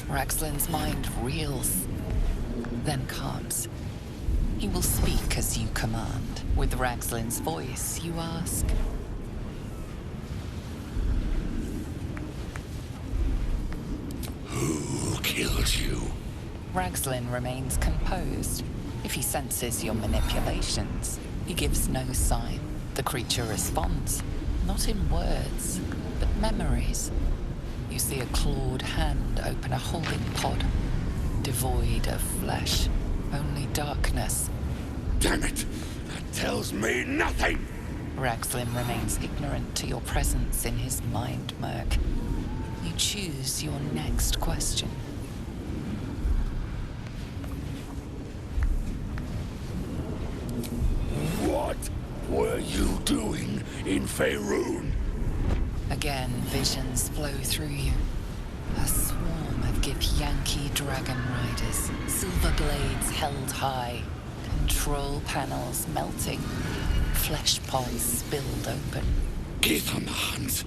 Raxlin's mind reels, then calms. He will speak as you command. With Raxlin's voice, you ask, Who killed you? Raxlin remains composed. If he senses your manipulations, he gives no sign. The creature responds, not in words, but memories. You see a clawed hand open a holding pod, devoid of flesh, only darkness. Damn it! That tells me nothing! Raxlin remains ignorant to your presence in his mind murk. You choose your next question. What were you doing in Faerun? Again, visions flow through you. A swarm of Githyanki dragon riders, silver blades held high, control panels melting, flesh pods spilled open. Get on the hunt.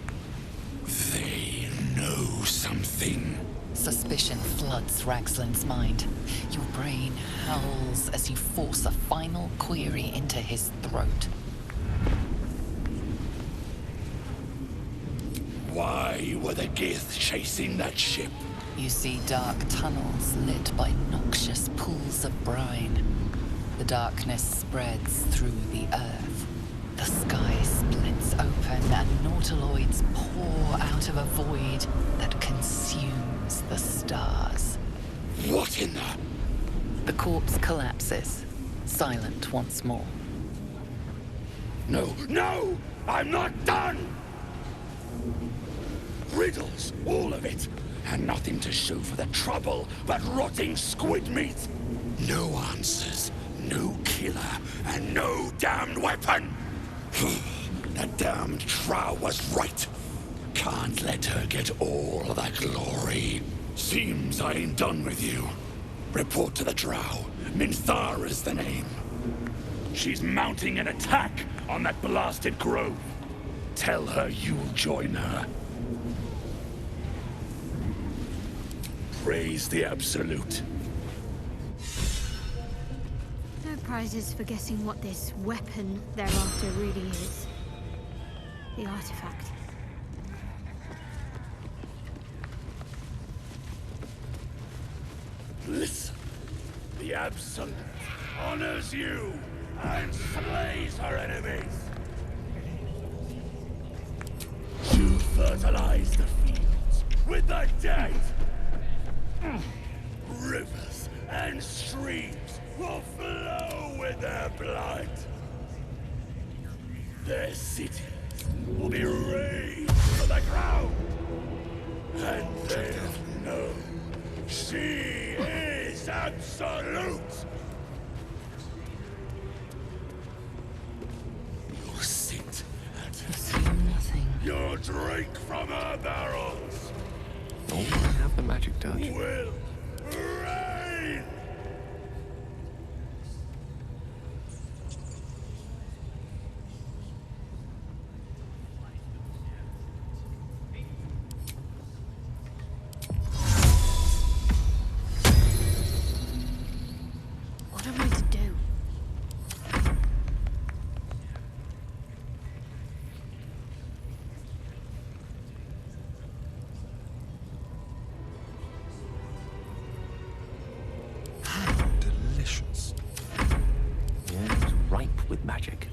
They know something. Suspicion floods Raxlin's mind. Your brain howls as you force a final query into his throat. Why were the Gith chasing that ship? You see dark tunnels lit by noxious pools of brine. The darkness spreads through the earth. The sky splits open and nautiloids pour out of a void that consumes the stars. What in the... The corpse collapses, silent once more. No, no! I'm not done! Riddles, all of it. And nothing to show for the trouble but rotting squid meat. No answers, no killer, and no damned weapon. That damned Trow was right. Can't let her get all of that glory. Seems I ain't done with you. Report to the Drow. Minthara's the name. She's mounting an attack on that blasted grove. Tell her you'll join her. Praise the Absolute. No prizes for guessing what this weapon they're after really is. The artifact. Listen. The Absolute honors you and slays her enemies. You fertilize the fields with the dead. Rivers and streams will flow with their blood. Their cities will be razed to the ground. And they'll know she is absolute. You'll sit and you'll drink from her barrels. Oh, I have the magic touch. Will reign. What am I to do? magic.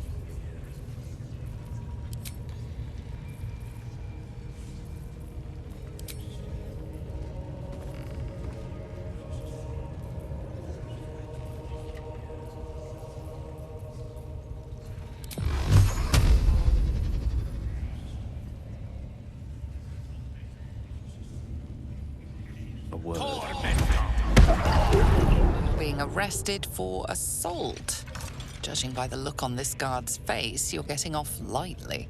Being arrested for assault. Judging by the look on this guard's face, you're getting off lightly.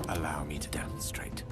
Allow me to demonstrate.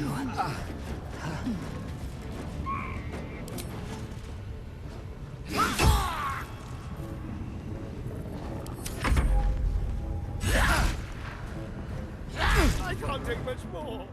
I can't take much more.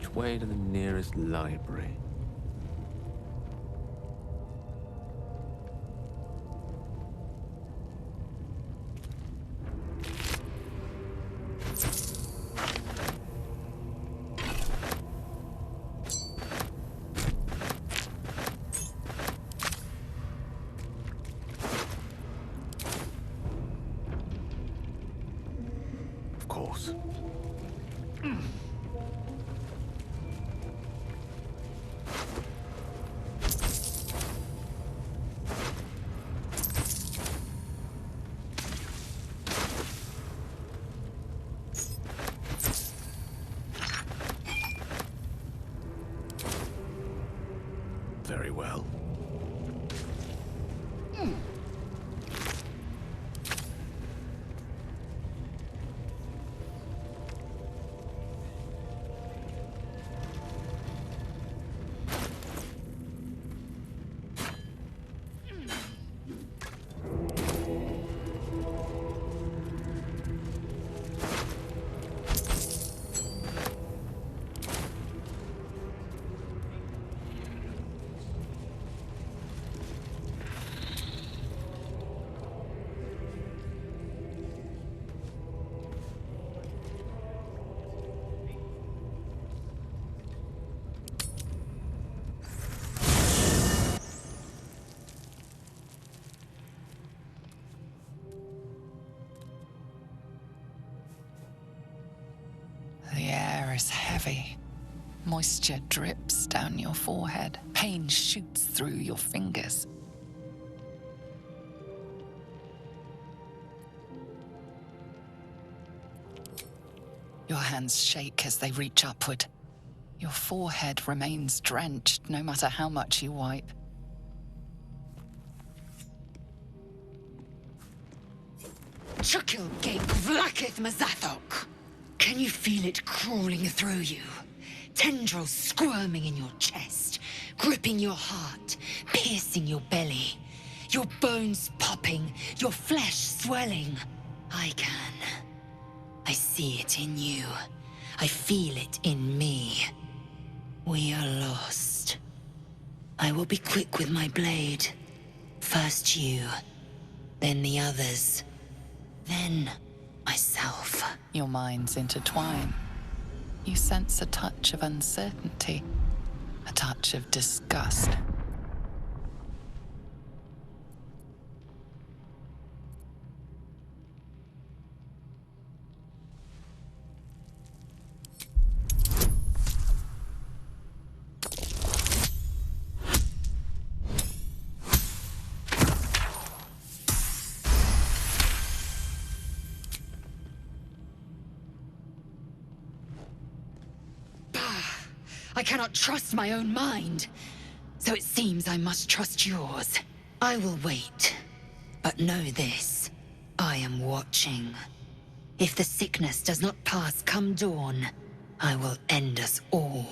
Which way to the nearest library? Of course. Very well. The air is heavy. Moisture drips down your forehead. Pain shoots through your fingers. Your hands shake as they reach upward. Your forehead remains drenched no matter how much you wipe. Chukil Gate Vlakith Mazathok! Can you feel it crawling through you? Tendrils squirming in your chest, gripping your heart, piercing your belly. Your bones popping, your flesh swelling. I can. I see it in you. I feel it in me. We are lost. I will be quick with my blade. First you, then the others, then myself. Your minds intertwine. You sense a touch of uncertainty, a touch of disgust. I cannot trust my own mind. So it seems I must trust yours. I will wait. But know this. I am watching. If the sickness does not pass come dawn, I will end us all.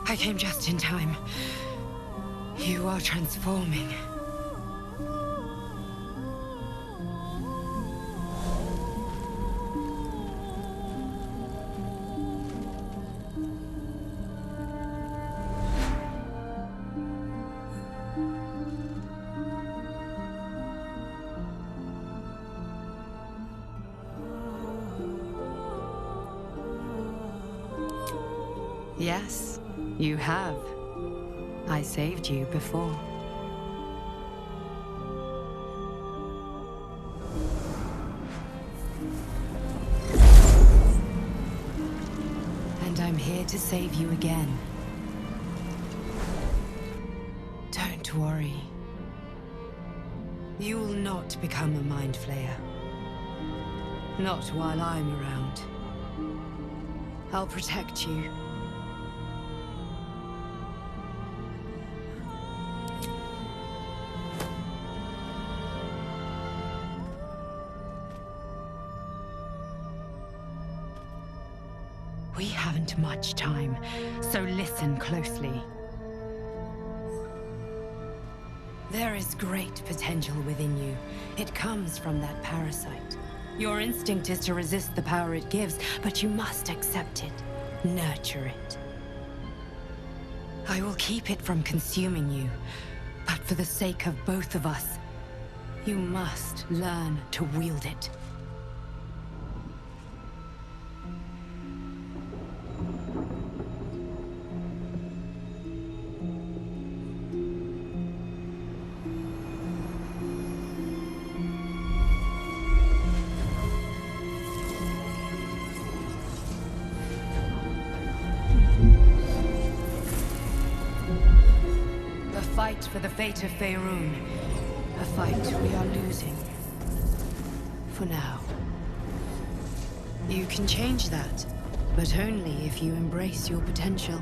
I came just in time. You are transforming. Yes, you have. I saved you before. And I'm here to save you again. Don't worry. You will not become a mind flayer. Not while I'm around. I'll protect you. We haven't much time, so listen closely. There is great potential within you. It comes from that parasite. Your instinct is to resist the power it gives, but you must accept it, nurture it. I will keep it from consuming you, but for the sake of both of us, you must learn to wield it. For the fate of Faerun, a fight we are losing. For now. You can change that, but only if you embrace your potential.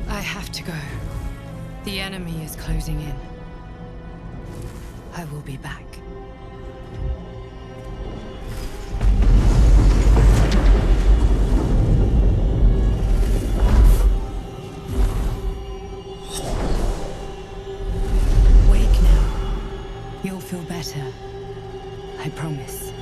I have to go. The enemy is closing in. I will be back. Feel better. I promise.